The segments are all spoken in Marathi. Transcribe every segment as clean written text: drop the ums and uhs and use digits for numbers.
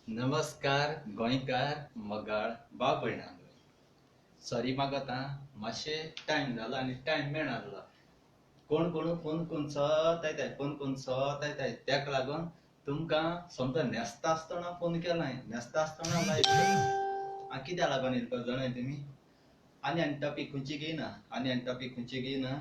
नमस्कार गोंयकार मगाळ बापयणालो सॉरी मागता मातशें टायम जालो आनी टायम मेळनासलो कोण कोण फोन करून सत येताय फोन करून सत येताय तेका लागून तुमकां समजा न्हेसता आसतना फोन केला हांवें न्हेसता आसतना लायक केला कित्याक लागून येता जाणाय तुमी आनी टॉपीक खंयची घेयना आनी टॉपीक खंयची घेयना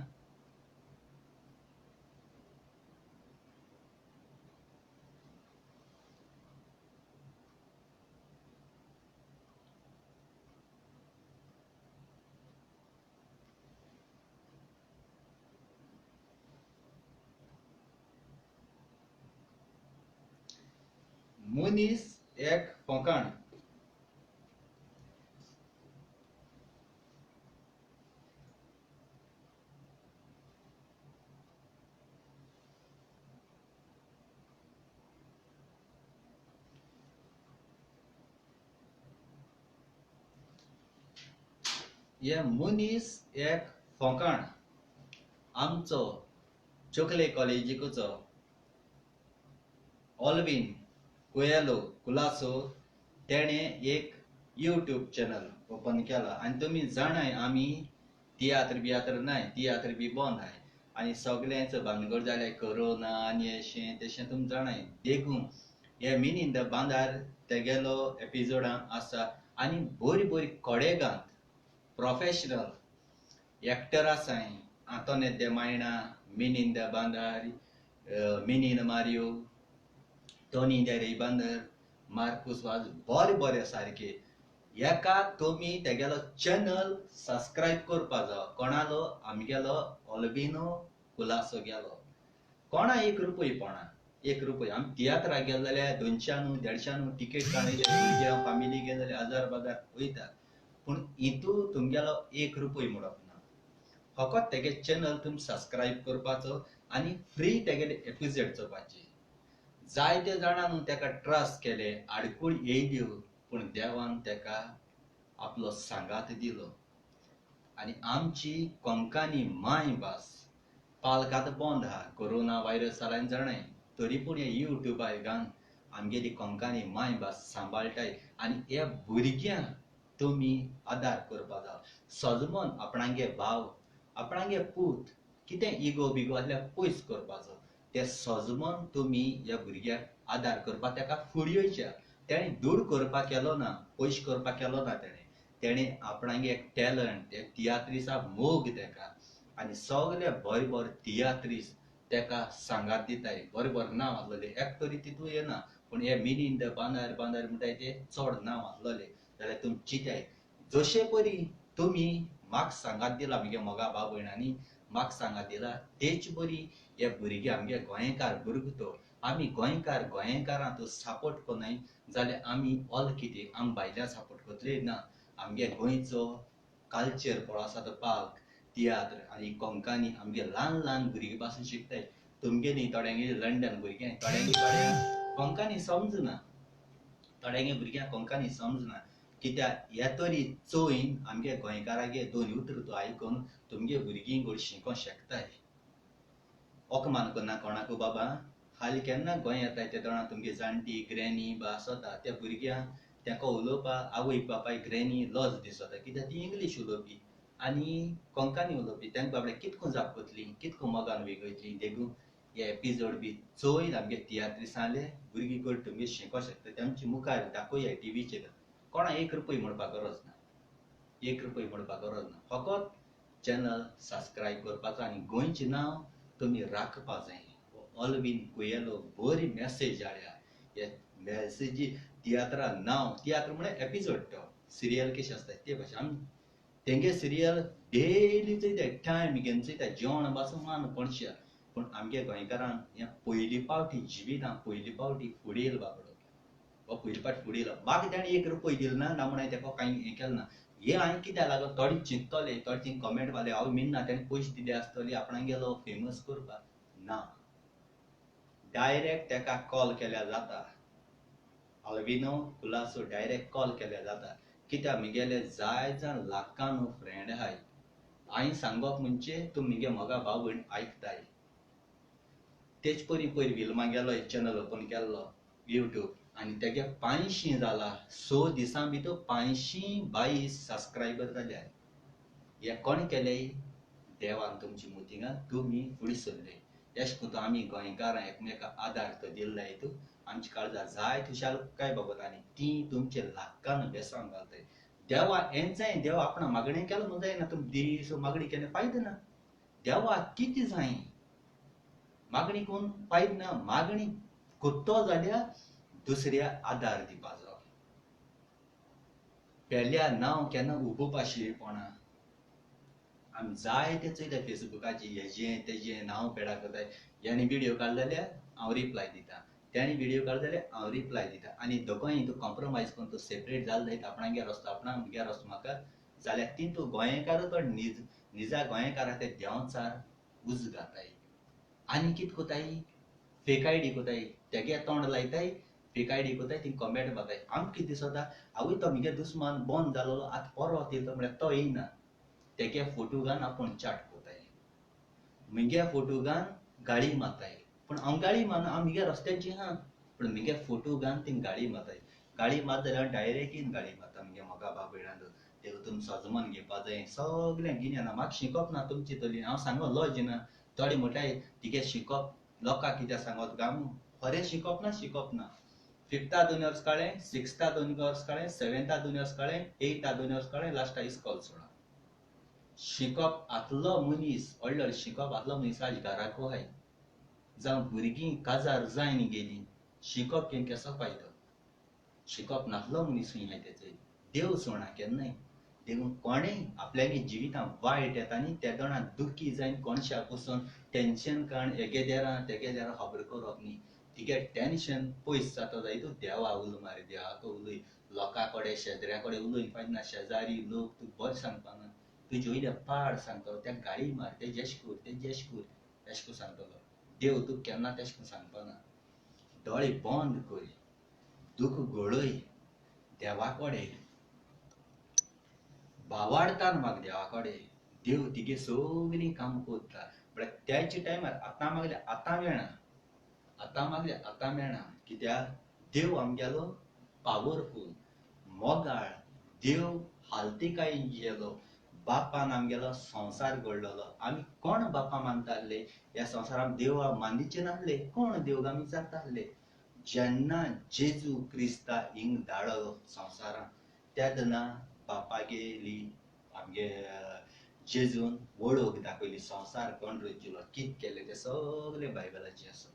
मनीस एक फोकाण हे मनीस एक फोकाण आमचो चोकले कॉलेजीचो ऑल्विन कुएलो कुलासो तेणे एक यूट्यूब चॅनल ओपन केला आणि तुम्ही जाणाय आम्ही तियात्र नाही तियात्र बी बंद आहे आणि सगळ्यांच भानगड जाले कोरोना आणि अशें तशें तुमी जाणाय देखून हे मिन इन द बांदार तेगेलो एपिसोडां आसा आणि बरी बरी कोडेगांत प्रोफेशनल एक्टर आसाय आंतोने de Maina, मिन इन द बांदार मिन इन मारियो टोनी द रेबांदर मार्कुस वाज बरे सारखे एका तुम्ही तेगेलो चॅनल सबस्क्राईब करपा जाय कोणालो आमगेलो ऑल्बिनो कुलासो गेलो कोणा 1 रुपया पोणा 1 रुपया आमी तियात्राक गेले जाल्यार 200 टिकेट काडले भुरग्यां फॅमिली गेले जाल्यार 1000 वयता पूण हितू तुमगेलो 1 रुपया म्हणप ना फकत तेगे चॅनल तुमी सबस्क्राईब करपाचो आनी फ्री तेगेले एपिसोड चोवपाचे जायते जाणांनी तेका ट्रस्ट केले आडकूळ येयल्यो पूण देवान तेका आपलो सांगात दिलो आणि आमची कोंकणी माय भास पालकात बंद आहा कोरोना व्हायरस जाल्यान जाणाय तरी पूण हे युट्यूबार घान आमगेली कोंकणी माय भास सांबाळटाय आणि ह्या भुरग्यांक तुमी आदार करपा जाय सजमोन आपणांगे भाव आपणांगे पूत कितें इगो बिगो आसल्यार पयस करपाचो ते सजमोन तुमी ह्या भुरग्याक आदार करपा तेका फुडें तेणे दूर करपा केलो ना पयस करपा केलो ना तेणे आपणांगे एक टॅलंट एक तियात्रीसा मोग तेका आनी सगळे बरे तियात्रीस तेका सांगात दिताय बरें नांव आसलेले एक तरी तितू येना पूण हे मिन इन द बांदार म्हणटाय ते चड नांव आसलेले जाल्यार तुमी चिंताय जशे परी तुमी म्हाका सांगात दिला आमगे मोगा भाव भयणांनी म्हाका सांगात दिला तेच बरी हे भुरगे आमगे गोंयकार भुरगो तो आमी गोंयकारां तो सपोर्ट कोनाय जाल्यार आमी ऑल कितें आमी भायल्या सपोर्ट करतले ना आमगे गोंयचो कल्चर पळो आसा तो पाक तियात्र आनी कोंकणी आमगे ल्हान भुरगे पासून शिकताय तुमगेली थोड्यांगे लंडन भुरगे थोड्यांक कोंकणी समजना थोड्यांगे भुरग्यांक कोंकणी समजना कित्याक हे तरी चोयन आमगे गोंयकारागे 2 उतर तो आयकून तुमगे भुरगीं गोड शिको शकताय ओकमान कोन्ना कोणाकू बाबा हालीं केन्ना गोंय येताय ते तोणा तुमगे जाणटी ग्रॅनी बा आसता त्या भुरग्यांक तेका उलोवपा आवय बापाय ग्रॅनी लज दिसता कित्याक ती इंग्लीश उलोवपी आनी कोंकणी उलोवपी तेंका बाबडे कितको जापतली कितको मोगान वेगयतली देखून हे एपिसोड बी चोयन आमगे तियात्रिसांले भुरगीं गोड तुमगे शिको शकता तेमचे मुखार दाखोवया टीव्हीचेर कोणा 1 रुपया म्हणपा गरज ना 1 रुपया म्हणपा गरज ना फकत चॅनल सबस्क्राईब करपाचो आनी गोंयचें नांव तुमी राखपा जाय ऑल्विन कुएलो बरी मेसेज हाडल्या हे मेसेजी तियात्रा नांव तियात्र म्हळ्यार एपिसोड तो सिरियल कशें आसता ते भाशेन आमी तेंगे सिरियल डेली चयताय टायम घेवन चयताय जेवण पासून मान पणशा पूण आमगे गोंयकारांक हें पयली पावटी जिवितांत पयली पावटी फुडें येयलो बाबडो हो पयली पावटी फुडें येयलो म्हाका तेणें 1 रुपया दिलो ना म्हण तेका कांय हें केलें ना हे हांवें कित्याक लागून थोडे चिंततले थोडे थिंग कमेंट घाले हांव मिन्ना तेणें पयशे दिले आसतले आपणाक गेलो फेमस करपाक ना डायरेक्ट तेका कॉल केल्यार जाता ऑल्बिनो कुलासो डायरेक्ट कॉल केल्यार जाता कित्याक म्हगेले जाय जाण लाखान फ्रेंड आहाय हांवें सांगप म्हणजे तुमी म्हगे मोगा भाव भयण आयकताय तेच पयलीं विल्मा गेलो एक चॅनल ओपन केल्लो युट्यूब आनी तेगे 500 जाला 100 दिसां भितर 522 सबस्क्रायबर जाल्यार हे कोण केले देवान तुमची मुतिंगा तुमी फुडें सरले अशें करून आमी गोंयकारां एकमेकाक आदार तो दिल्ले हितू आमची काळजां जाय तुशाल काय बाबत आनी ती तुमचे लाखान बेसांव घालताय देवा हें जाय देवा आपणा मागणें केलो म्हणून जायना तुमी दीस मागणी केलें फायदो ना देवा कितें जाय मागणी करून फायदो ना मागणी करतो जाल्यार दुसऱ्या आदार दिवपाचो पेल्या नांव केन्ना उबोवपाशी कोणा आमी जाय ते चयता फेसबुकाची हेजें तेजें नांव पेडा करताय हेणी व्हिडिओ काडलो जाल्यार हांव रिप्लाय दिता तेणी व्हिडिओ काडलो जाल्यार हांव रिप्लाय दिता आनी दोगांय तूं कॉम्प्रोमायज करून तूं सेपरेट जालो जायत आपणागे रस्तो आपणा म्हगे रस्तो म्हाका जाल्यार ती तूं गोंयकार तो निजा गोंयकारा ते देंवचार उज घाताय आनी कितें कोताय फेक आयडी कोताय तेगे तोंड लायताय फेक आयडी कोताय ती कमेंट मारताय आमकां कितें दिसता आवय तो म्हगे दुस्मान बंद जालो आतां परवत येयलो म्हळ्यार तो येयना तेगे फोटो घान आपण चाट कोताय मिगे फोटो घान गाडी माताय पण हांव गाडी मारना हांव मिगे रस्त्याची हा पण मिगे फोटो घान ती गाडी माताय गाडी मात जाल्यार डायरेक्ट इन गाडी माता मिगे मोगा बाब भयणांक तेतून सजमन घेवपा जाय सगळें गिन्याना म्हाका शिकप ना तुमची तली हांव सांगो लॉज ना थोडे म्हणटाय तिगे शिकप लोकांक कितें सांगत गामू खरें शिकप ना 5th 2 वर्स काळें 6th 2 वर्स काळें 7th 2 वर्स काळें 8th 2 वर्स काळें लास्ट इस्कॉल सोडा शिकप आतलो मनीस व्हडलो शिकप आतलो मनीस आज घराको हाय जावं भुरगीं काजार जायन गेलीं शिकप केन केसो फायदो शिकप नासलो मनीस हाय तेचो देव सोडना केन्नाय देखून कोणेय आपल्यागे जिवितांत वायट येता न्ही त्या दोणां दुखी जायन कोणशा पसून टेन्शन काण हेगे देरां तेगे देरां खबर करप न्ही तिगे टेन्शन पयस जाता जायत देवा उलो मारे देवाको उलय लोकां कडेन शेजऱ्या कडेन उलयन फायद ना शेजारी लोक तुका बरें सांगपाना तुजे वयले पाड सांगतलो त्या गाळी मार ते जेश कोर ते जेश कोर तेश को सांगतलो देव तुका केन्ना तेश को सांगपाना दोळे बंद कर दूख गळय देवा कडेन भावाडता म्हाका देवा कडेन देव तिगे सगळीं काम कोत्ता बट त्याच्या टायमार आतां मागले आतां मेळना कित्याक देव आमगेलो पावरफूल मोगाळ देव हालतिकाय गेलो बापान आमगेलो संसार घडलोलो आमी कोण बापा मानताले ह्या संवसारांत देव मानिचे नासले कोण देव आमी जाताले जेन्ना जेजू क्रिस्ता हिंग धाडलो संवसारांत तेदना बापा गेली आमगे जेजून वळख दाखयली संवसार कोण रचिलो कित केलें तें सगळें बायबलाचें आसा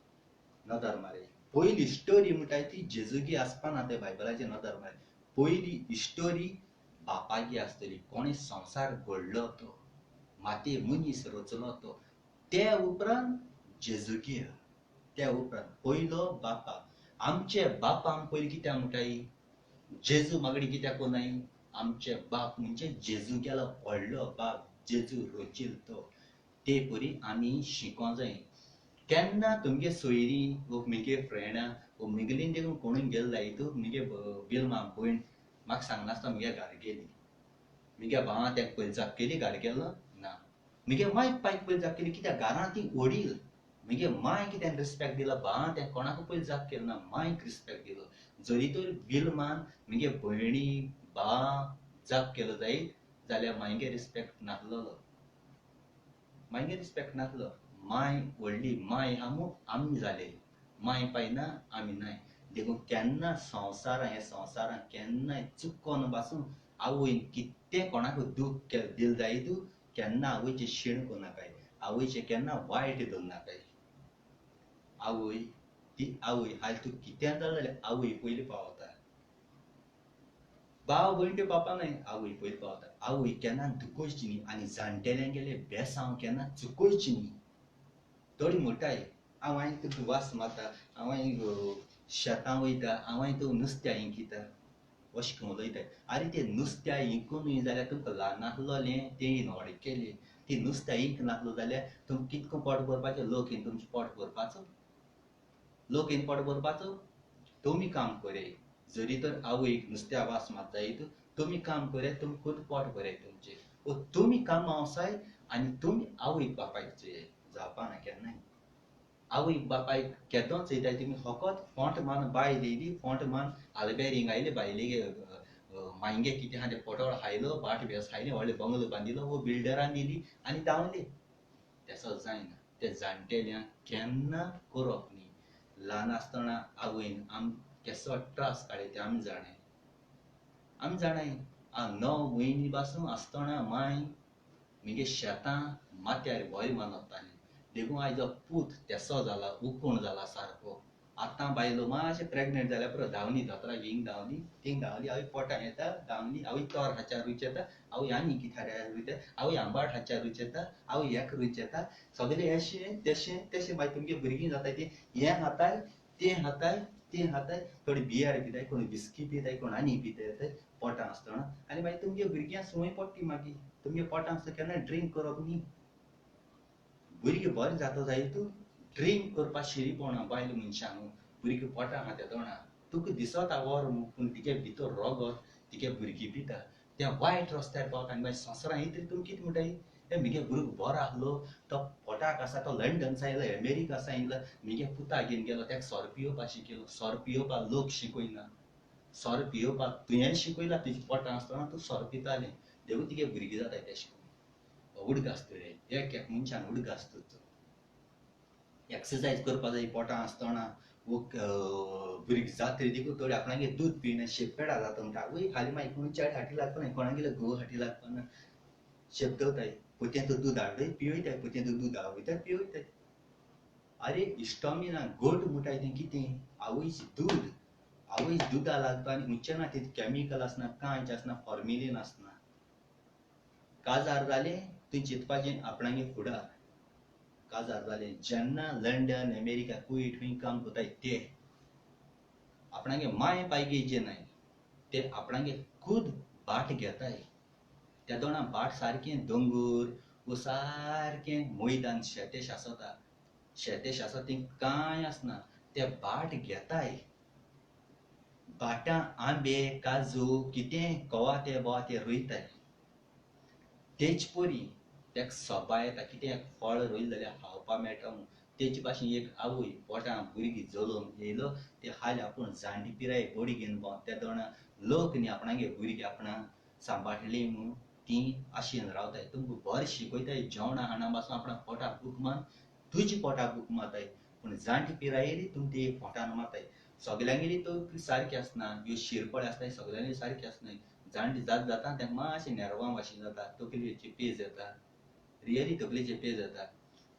नदर मारे पयली स्टोरी म्हणटाय ती जेजूगी आसपाना ते बायबलाचें नदर मारे पयली स्टोरी बापागी आसतली कोणी संवसार घडलो तो माती मनीस रचलो तो ते उपरांत जेजूगी त्या उपरांत पयलो बापा आमचे बापा आमी पयलीं कित्याक म्हणटाय जेजू मागडी कित्याक कोनाय आमचे बाप म्हणजे जेजू गेलो व्हडलो बाप जेजू रचिल तो ते परी आमी शिकों जाय केन्ना तुमगे सोयरी वो मिगे फ्रेंडां वो मिगलीन देखून कोणूय गेल जायत मिगे बिलमा भयण म्हाका सांगनासतना मिगे घरा गेली मिगे भावां तेका पयली जाप केली घरा गेलो ना मिगे मायक पायक पयली जाप केली कित्याक घरां ती वडील मिगे माय कित्याक रिस्पेक्ट दिला भावां तेका कोणाक पयली जाप केलो ना मायक रिस्पेक्ट दिलो जरी तर बिलमान मिगे भयणी भावां जाप केलो जायत जाल्यार मायगे रिस्पेक्ट नासलोलो मायगे रिस्पेक्ट नासलो माय व्हडली माय आमू आमी जाले माय पायना आमी नाय देखून केन्ना संवसारां हे संवसारां केन्नाय चुकोन पासून आवयन कितें कोणाक दूख दिल जायत केन्ना आवयचें शीण कोनाकाय आवयचें केन्ना वायट दवरनाकाय आवय ती आवय आयज तूं कितें जालें जाल्यार आवय पयली पावता भाव भयण त्यो पावपा न्हय आवय पयली पावता आवय केन्ना दुखोवची न्ही आनी जाणटेल्यांगेले बेसांव केन्ना चुकोवची न्ही थोडी म्हणटाय हांव आयज तुका वास मारता हांव आयज शेतां वयता हांव आयज तुका नुस्त्या इंकिता अशें करून उलयताय आरे तें नुस्त्या इंकूनय जाल्यार तुमकां ल्हान नासलोलें तें व्हड केलें ती नुस्त्या इंक नासलो जाल्यार तुमकां कितको पोट भरपाचें लोक येवन तुमचें पोट भरपाचो लोक येवन पोट भरपाचो तुमी काम करे जरी तर आवयक नुस्त्या वास मारता जायत तुमी काम करे तुमी खूद पोट भरे तुमचें तुमी कामां वसाय आनी तुमी आवयक बापायक जावपाना केन्नाय आवयक बापायक केदोंच येताय तुमी फकत फोंट मान बायल येयली फोंट मान आलबेरींग आयले बायलेगे मायंगे कितें आहा तें पोटोळ खायलो बाट बेस खायलें व्हडले बंगलो बांदिलो वो बिल्डरान दिली आनी धांवले तेसो जायना ते जाणटेल्यांक केन्ना करप न्ही ल्हान आसतना आवयन आम केसो त्रास काडले ते आमी जाणाय हांव 9 म्हयने पासून आसतना माय मिगे शेतां माथ्यार बरें मानताली देखून आयज पूत तेसो जाला उकूण जाला सारको आतां बायलो मातशें प्रेग्नेंट जाल्या पुरो धांवली दोतोराक हिंग धांवली थिंग धांवली आवय पोटां येता धांवली आवय तोर हाच्यार रुच येता आवय आनी कित्यार रुच येता आवय आंबाड हाच्यार रुच येता आवय हेका रुच येता सगलें अशें तेशें मागीर तुमगे भुरगीं जाताय ती हें खाताय तें खाताय थोडी बियर पिताय कोण बिस्की पिताय कोण आनी पिताय पोटां आसतना आनी मागीर तुमगे भुरग्यांक संवय पडटी मागीर तुमगे पोटां आसतना केन्ना ड्रिंक करप न्ही भुरगीं बरें जाता जायत ड्रिंक करपा शिरीपणां बायल मनशांक भुरगीं पोटां खाता दोणा तुका दिसता वर पूण तिगे भितर रगत तिगे भुरगीं पिता त्या वायट रस्त्यार पावता आनी मागीर ससरा ही तरी तुमी कितें म्हणटाय हे म्हगे भुरगो बरो आहलो तो पोटाक आसा तो लंडनचा येयलो अमेरिकाचा येयलो म्हगे पुता घेवन गेलो ताका सोरो पियोवपा शिकयलो सोरो पियोवपा लोक शिकयना सोरो पियोवपाक तुवें शिकयला तुजी पोटां आसतना तूं सोरो पितालें देखून तुगे भुरगीं जाताय तेशें उडको आसता रे एक मनशान उडको आसता तो एक्सरसाइज करपा जाय पोटां आसतना वो भुरगीं जातरी देखून थोडे आपणागे दूध पियना शेपेडा जाता म्हणटा आवय खाली मागीर कोण चेडे हाटी लागपाना कोणागेलो घोव हाटी लागपाना शेपदवताय पोतयें तो दूद हाडताय पिवयताय पोतयें तो दूद आवयताय पिवयताय अरे इस्टॉमिना गोट म्हणटाय तें कितें आवयचें दूद आवयच दुधा लागता आनी हुंचे ना तितून कॅमिकल आसना कांयच आसना फॉर्मिलीन आसना काजार जालें तुवें चिंतपाचें आपणागे फुडार काजार जालें जेन्ना लंडन अमेरिका कुवेट खंय काम कोताय ते आपणागे माय पायगे जे नाय ते आपणागे खुद बाट घेताय त्या दोना बाट सारकें दोंगूर वो सारकें मैदान शेतेश आसता शेतेश आसा थंय कांय आसना ते बाट घेताय बाटां आंबे काजू कितें कवा ते बोवा ते रोयताय तेच पोरी तेका सोपा येता कितें एक फळ रोयलें जाल्यार खावपा मेळटा म्हूण तेचे भाशेन एक आवय पोटां भुरगीं जलोवन येयलो ते हाल आपूण जाणटी पिराय बडी घेवन भोंवता त्या दोना लोक न्ही आपणागे भुरगीं आपणा सांबाळटलीं म्हूण तीं आशेन रावताय तुमकां बरें शिकयताय जेवणा हाडना पासून आपणा पोटाक दूख मान तुज्या पोटाक दूख माताय पूण जाणटी पिराय येयली तुमी ते पोटान माताय सगल्यांगेली तो सारकी आसना ह्यो शिरपळे आसताय सगल्यांगेली सारकी आसनाय जाणटी जात जाता तांकां मातशें नेरवां भाशेन जाता तकलेची पेज येता रियली तकलेची पेज येता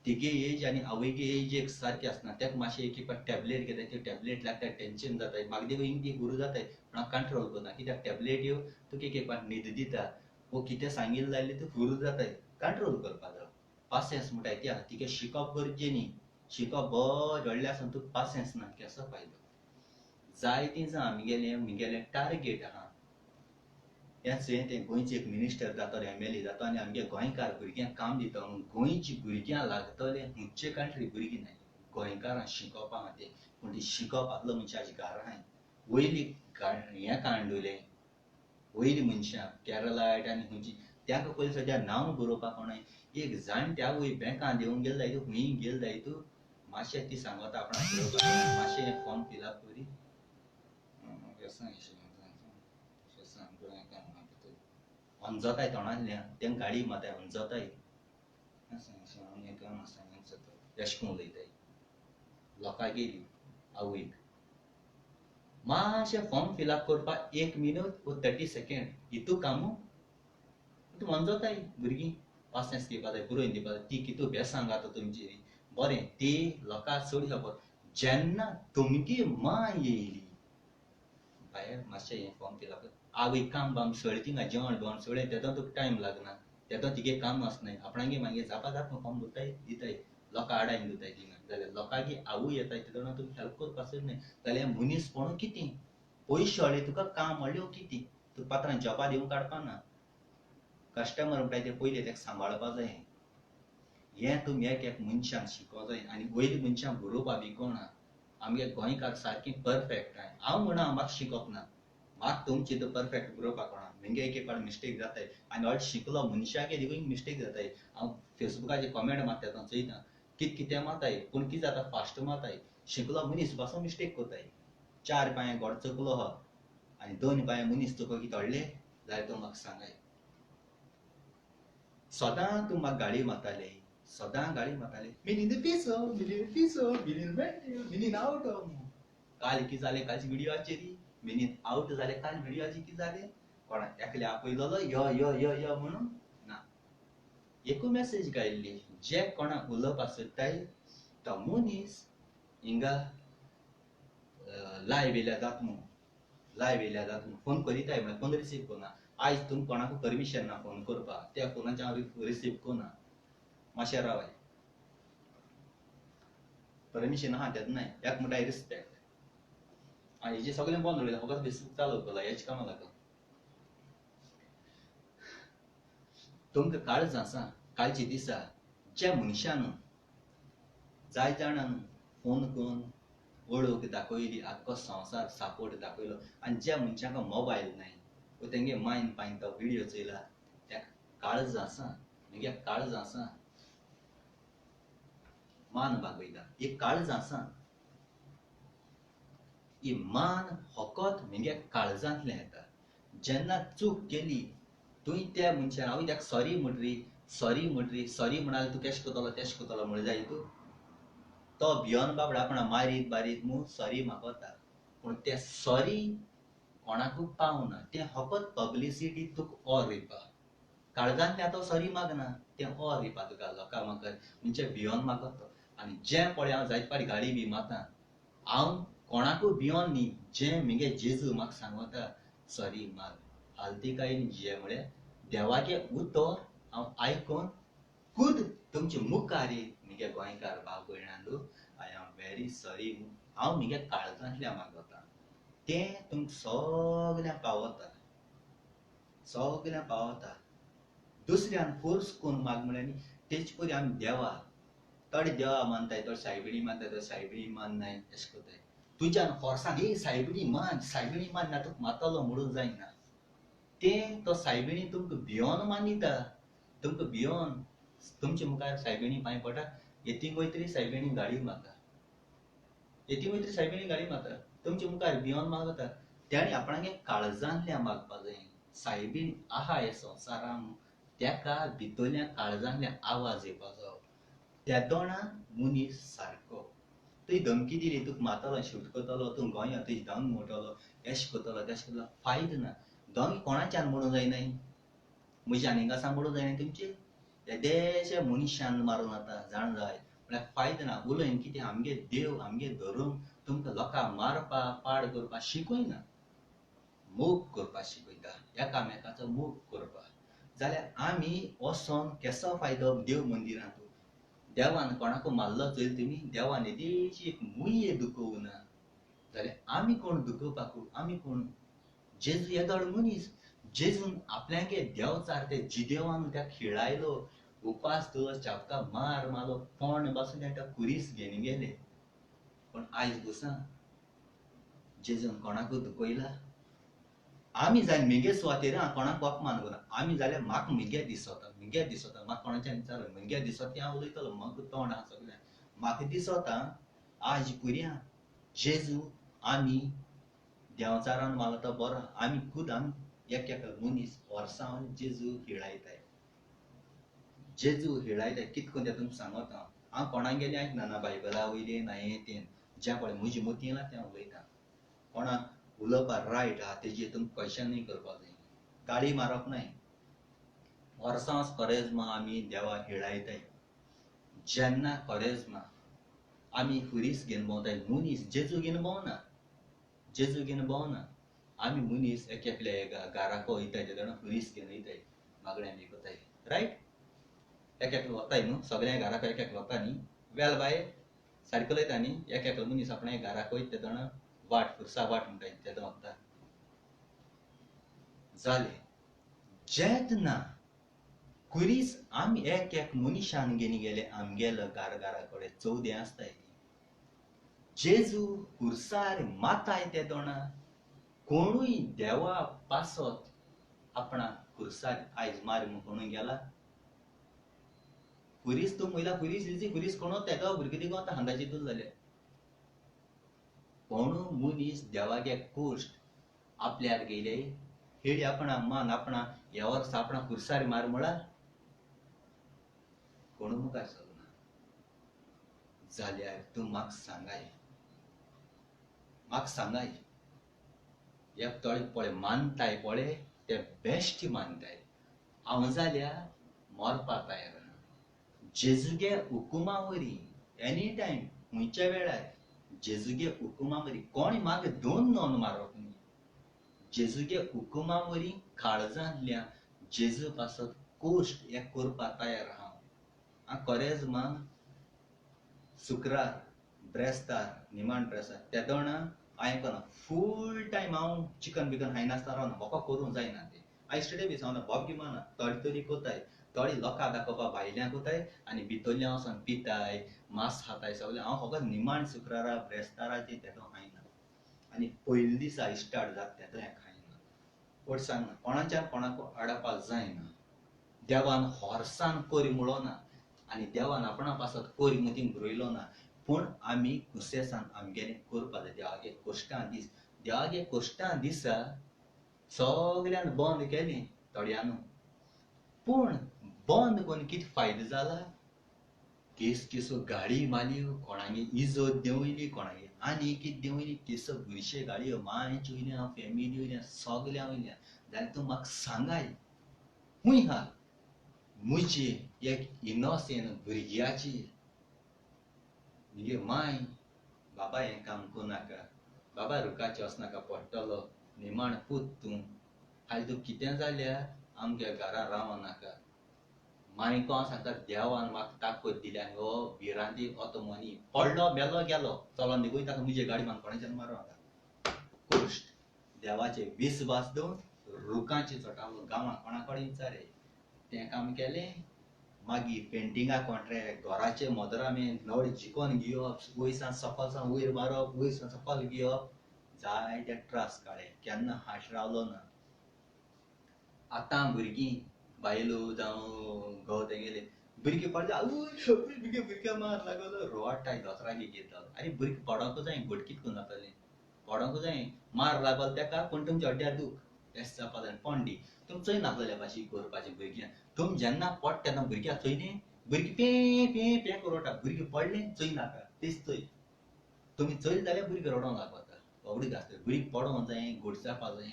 तिगे एज आनी आवयगे एज एक सारकी आसना ताका मातशें एक पाट टॅबलेट घेताय त्यो टॅबलेट लागता टेन्शन जाताय म्हाका देखून इंग ती गुरू जाताय पूण हांव कंट्रोल करना कित्याक टॅबलेट ह्यो तुका एक पाट न्हीद दिता वो कितें सांगिल्लें जाल्यार तूं गुरू जाताय कंट्रोल करपा जाय पासियन्स म्हणटाय ती आहा तिका शिकप गरजे न्ही शिकप बरें व्हडलें आसून तुका पासियन्स ना केसो फायदो जायतीं जां आमगेलें टार्गेट आहा हें तें गोंयचें एक मिनिस्टर जातो एमएलए जातो आनी आमगे गोंयकार भुरग्यांक काम दिता म्हूण गोंयचीं भुरग्यां लागतले खंयचे कंट्री भुरगीं नाय गोंयकारां शिकोवपा खातीर पूण ती शिकप आसलो मनशाची घरांय वयलीं हें कांडुलें वयलीं मनशां केरलायट आनी खंयची तांकां पयलीं सद्या नांव बरोवपाक कोणाय एक जाणटे आवय बँकान देंवून गेले जाय तूं खंयी गेले जाय तूं मातशें ती सांगता आपणाक बरोवपाक मातशें फॉर्म फिलअप करी अंजताय तोंडांतल्यान तेंक गाडी माताय अंजताय एशें उलयताय लोकांगेली आवयक मातशें फॉर्म फिलअप करपाक 1 मिनट वो 30 सेकंड हितू कामू तूं अंजताय भुरगीं पासियन्स दिवपा जाय बरोवन दिवपा जाय ती कितू बेसांग आतां तुमची बरें ती लोकां चड खबर जेन्ना तुमगी मां येयली भायर मातशें हें फॉर्म फिलअप आवय काम बाम सगळें थिंगा जेवण बेवण सगळें तेदो तुका टायम लागना तेदो तिगे काम आसनाय आपणागे मागीर जापा जाप फॉर्म भरताय दिताय लोकां आडायन दिताय थिंगा जाल्यार लोकांगे आवय येताय तेदोना तुका हेल्प करपा सोदनाय जाल्यार मनीसपणू कितें पयशे हळे तुका काम हळ्यो कितें तुका पात्रांव जॉबा दिवूंक काडपा ना कस्टमर म्हणटाय ते पयलीं तेका सांबाळपा जाय हें तुमी एक मनशान शिकोवं जाय आनी वयल्या मनशांक बरोवपा बी कोणा आमगे गोंयकार सारकी परफेक्ट आहाय हांव म्हणा म्हाका शिकोवप ना म्हाका तुमची तो परफेक्ट बरोवपाक कोणा म्हगे एक पाट मिस्टेक जाताय आनी हय शिकलो मनशागे देखून मिस्टेक जाताय हांव फेसबुकाचेर कमेंट मारता तेन्ना चोयता कितें माताय पूण कितें जाता फास्ट माताय शिकलो मनीस पासून मिस्टेक कोताय 4 पांये घोडो चुकलो हो आनी 2 पांये मनीस चुको कितें व्हडलें जाल्यार तो म्हाका सांगाय सदां तूं म्हाका गाडी मारताले सदां गाडी मारताले menino piso menino out काल कितें जालें कालची व्हिडिओचेर मेनीन आवट जालें काल व्हिडिओचेर कितें जालें कोणा एकल्या आपयलोलो यो म्हणून ना एकू मेसेज घायल्ली जे कोणाक उलोवपाक सोदताय तो मनीस हिंगा लायव्ह येयल्या जाता म्हूण फोन करीताय म्हळ्यार फोन रिसीव करना आयज तुमकां कोणाकूय परमिशन ना फोन करपाक त्या फोनाचे हांव रिसीव करना मातशें रावाय परमिशन आहा तेन्नाय एक म्हणटाय रिस्पेक्ट आनी हेजें सगळें बंद उडयलें फकत फेसबूक चालू केला हेच कामां लागून तुमकां काळज आसा कालचे दिसा ज्या मनशान जाय जाणान फोन करून वळख दाखयली आख्खो संवसार सापोर्ट दाखयलो आनी ज्या मनशांक मोबायल नाय तेंगे मायन पायन तो व्हिडिओ चयला त्या काळज आसा म्हणजे काळज आसा मान बागयता एक काळज आसा ही मान फकत म्हणजे काळजांतले येता जेन्ना चूक केली तुवें त्या मनशान हांव त्याक सॉरी म्हणटरी सॉरी म्हणाल तूं केश कोतलो म्हण जाय तूं तो भियोन बाबडा आपणा मारीत बारीत मू सॉरी मागोता पूण ते सॉरी कोणाकूच पावना तें फकत पब्लिसिटी तुका ऑर रिपा काळजांतल्या तो सॉरी मागना तें ऑर रिपा तुका लोकां म्हाका म्हणजे भियोन मागता आनी जें पळय हांव जायत पाटी गाडी बी मारता हांव कोणाकूय भियोन न्ही जें म्हगे जेजू म्हाका सांगता सॉरी माग हालतिकायेन जे म्हळ्यार देवागे उतर हांव आयकोन खुद तुमचे मुखार म्हगे गोंयकार भाव भयणांनो आय एम व्हेरी सॉरी हांव म्हगे काळजांतल्यान मागता तें तुमकां सगळ्यांक पावता दुसऱ्यान फोर्स करून माग म्हळ्यार तेच पयलीं आमी देवा थोडे देवा मानताय थोडे सायबिणी मानताय थोडे सायबिणी माननाय अशें कोताय तुज्यान फोर्सान ए सायबिणी मान ना तुका मातलो म्हणून जायना तें तो सायबिणी तुमकां भियोन मानिता तुमकां भियोन तुमचे मुखार सायबिणी पांय पडटा येतींग वयतरी सायबिणी गाडी मारता तुमचे मुखार भियोन मागता त्याणी आपणागे काळजांतल्यान मागपा जाय सायबीण आहा ह्या संवसारान तेका भितरल्या काळजांतल्यान आवाज येवपा जायो त्या दोणा मनीस सारको तुवें धमकी दिली तुका मारतलो शूट करतलो तूं गोंया तुजी धंग मोडटलो एश कोतलो फायदो ना धंग कोणाच्यान म्हणूं जायनाय म्हज्या आनिकासां म्हणूं जायना तुमचे येदेशे मनशान मारून आतां जाण जाय म्हळ्यार फायदो ना उलयन कितें आमगे देव आमगे धर्म तुमकां लोकांक मारपा पाड करपा शिकयना मोग करपा शिकयता एकामेकाचो मोग करपा जाल्यार आमी वोसोन केसो फायदो देव मंदिरांत देवान कोणाक मारलो चोयल तुमी देवान येदेशी एक मुय्ये दुखोवना जाल्यार आमी कोण दुखोवपाकू आमी कोण जेजू येदोळ मनीस जेजून आपल्यागे देव चार ते जिदेवान त्या खिळायलो उपास दवर चाबका मार मारलो पोंड बसून त्या कुरीस घेवन गेले पण आयज बुसां जेजून कोणाकूय दुखयला आमी जाय म्हगे सुवातेर कोणाक अपमान करना आमी जाल्यार म्हाका म्हगे दिसता म्हाका कोणाच्यान विचारलें म्हगे दिसता तें हांव उलयतलो म्हाका तोंड आहा सगळ्यांक म्हाका दिसता आज पुर्या जेजू आमी देंवचारान मागता बरो आमी खुद आमी एक मनीस वर्सां जेजू हिळायताय कितें करून तें तुमकां सांगता हांव कोणाक गेलें आयकना ना बायबला वयलें ना हें तें जें पळय म्हजी मती येयला तें उलयता कोणाक उलोवपा रायट आहा तेजेर तुमकां क्वेश्चनूय करपाक जाय गाळी मारप न्हय वर्सां कोरेजमा आमी देवा हिळायताय जेन्ना कोरेजमा आमी खुरीस घेवन भोंवताय मनीस जेजू घेवन भोंवना आमी मनीस एकल्या घाराक वयताय तेदोना खुरीस घेवन वयताय मागण्या बी कोताय रायट एक वताय न्हू सगळ्या घराक एक वता न्ही वेल बाय सारको लयता न्ही एक मनीस आपणे घराक वयता तेदोना वाट खुर्सा वाट म्हणटाय तेदो वता जालें जेन्ना खुरीस आमी एक मनशान घेवन गेले आमगेलो घरा कडेन चवदें आसताय जेजू खुर्सार माताय तेदोना कोणूय देवा पासत आपणा खुर्सार आयज मार म्हूण कोणूय गेला खुरीस तूं पयला खुरीस कोणो तेका भुरगीं दिगो हांगाची तूं जाल्यार कोणू मनीस देवागे कोश्ट आपल्यार गेले हेळी आपणा मान आपणा ह्या वर्सा आपणा खुर्सार मार म्हळ्यार कोणू मुखार सरना जाल्यार तूं म्हाका सांगाय एक थोडे पळय मानताय पळय ते बेश्ट मानताय हांव जाल्यार मरपा तयार जेजूगे हुकुमा वरी एनी टायम खंयच्या वेळार जेजूगे हुकुमा वरी कोण म्हाका 2 नॉन मारप न्ही जेजूगे हुकुमा वरी काळजांतल्यान जेजू पासत कोश्ट एक करपा तयार हांव कोरेजमा शुक्रार ब्रेस्तार निमाण ब्रेस्तार तेदोणा हांवें फूल टायम हांव चिकन बिकन खायनासतना रावना म्हाका करूंक जायना तें हांवें स्टेडे बी सांगना बोब गिमाना थोडे तरी कोताय थोडे लोकांक दाखोवपा भायल्यान कोताय आनी भितरल्यान वचोन पिताय मांस खाताय सगळें हांव फकत निमाण शुक्रारा ब्रेस्ताराचें तेदो खायना आनी पयले दिसा स्टार्ट जाता तेदो हें खायना ओडसान कोणाच्यान कोणाक आडपाक जायना देवान हॉर्सान कोरी मुळो ना आनी देवान आपणा पासत कोरी मतीन बरयलो ना पूण आमी कुसेसान आमगेलें करपा जाय देवागे कोश्टां दीस देवागे कोश्टां दिसा सगळ्यान बंद केलें थोड्यान पूण बंद करून कितें फायदो जाला केस केसो गाडी मारल्यो कोणागे इजत देंवयली कोणागे आनी कितें देंवयली केसो बुरशे गाडयो मायचे वयल्यान फॅमिली वयल्यान सगल्या वयल्यान जाल्यार तूं म्हाका सांगाय खूंय हा मुजे एक इनोसेंट भुरग्याची म्हणजे माय बाबा हें काम कोनाका बाबा रुखाचे वचनाका पडटलो निमाण पूत तूं आयज तूं कितें जाल्यार आमच्या घरा रावं नाका माय कोण सांगता देवान म्हाका ताकद दिली आनी हो भिरांती ओतो मनी पडलो मेलो गेलो चलो निघूय ताका मुजे गाडी मान कोणाच्यान मारूं नाका कुश्ट देवाचे विस्वास दवरून रुखांचे चोटावो गांवां कोणा कडेन विचारे तें काम केलें मागीर पेंटिंगा कॉन्ट्रॅक्ट घराचे मोदरामे नळ जिकोन घेवप वयसान सकलसान वयर मारप वयसान सकल घेवप जायते त्रास काडले केन्ना हांश रावलो ना आतां भुरगीं बायलो जावं घोव तेंगेले भुरगीं पडले आवय भुरग्या मार लागलो रोवाटाय दोतरागे घेतालो आरे भुरगीं पडोंकू जाय घोटकीत करून जातालें पडोंकू जाय मार लागलो तेका पूण तुमच्या हड्ड्यार दूख एस जावपा जाय पोंडी तुम चोय नासलेल्या भाशेन करपाचें भुरग्यांक तुम जेन्ना पड तेन्ना भुरग्यां चोयलें भुरगीं पे पे पे करोटा भुरगीं पडलें चोय नाका तेच चोय तुमी चोयले जाल्यार भुरगीं रडोंक लागता व्हडली घासता भुरगीं पडोंक जाय घोट जावपा जाय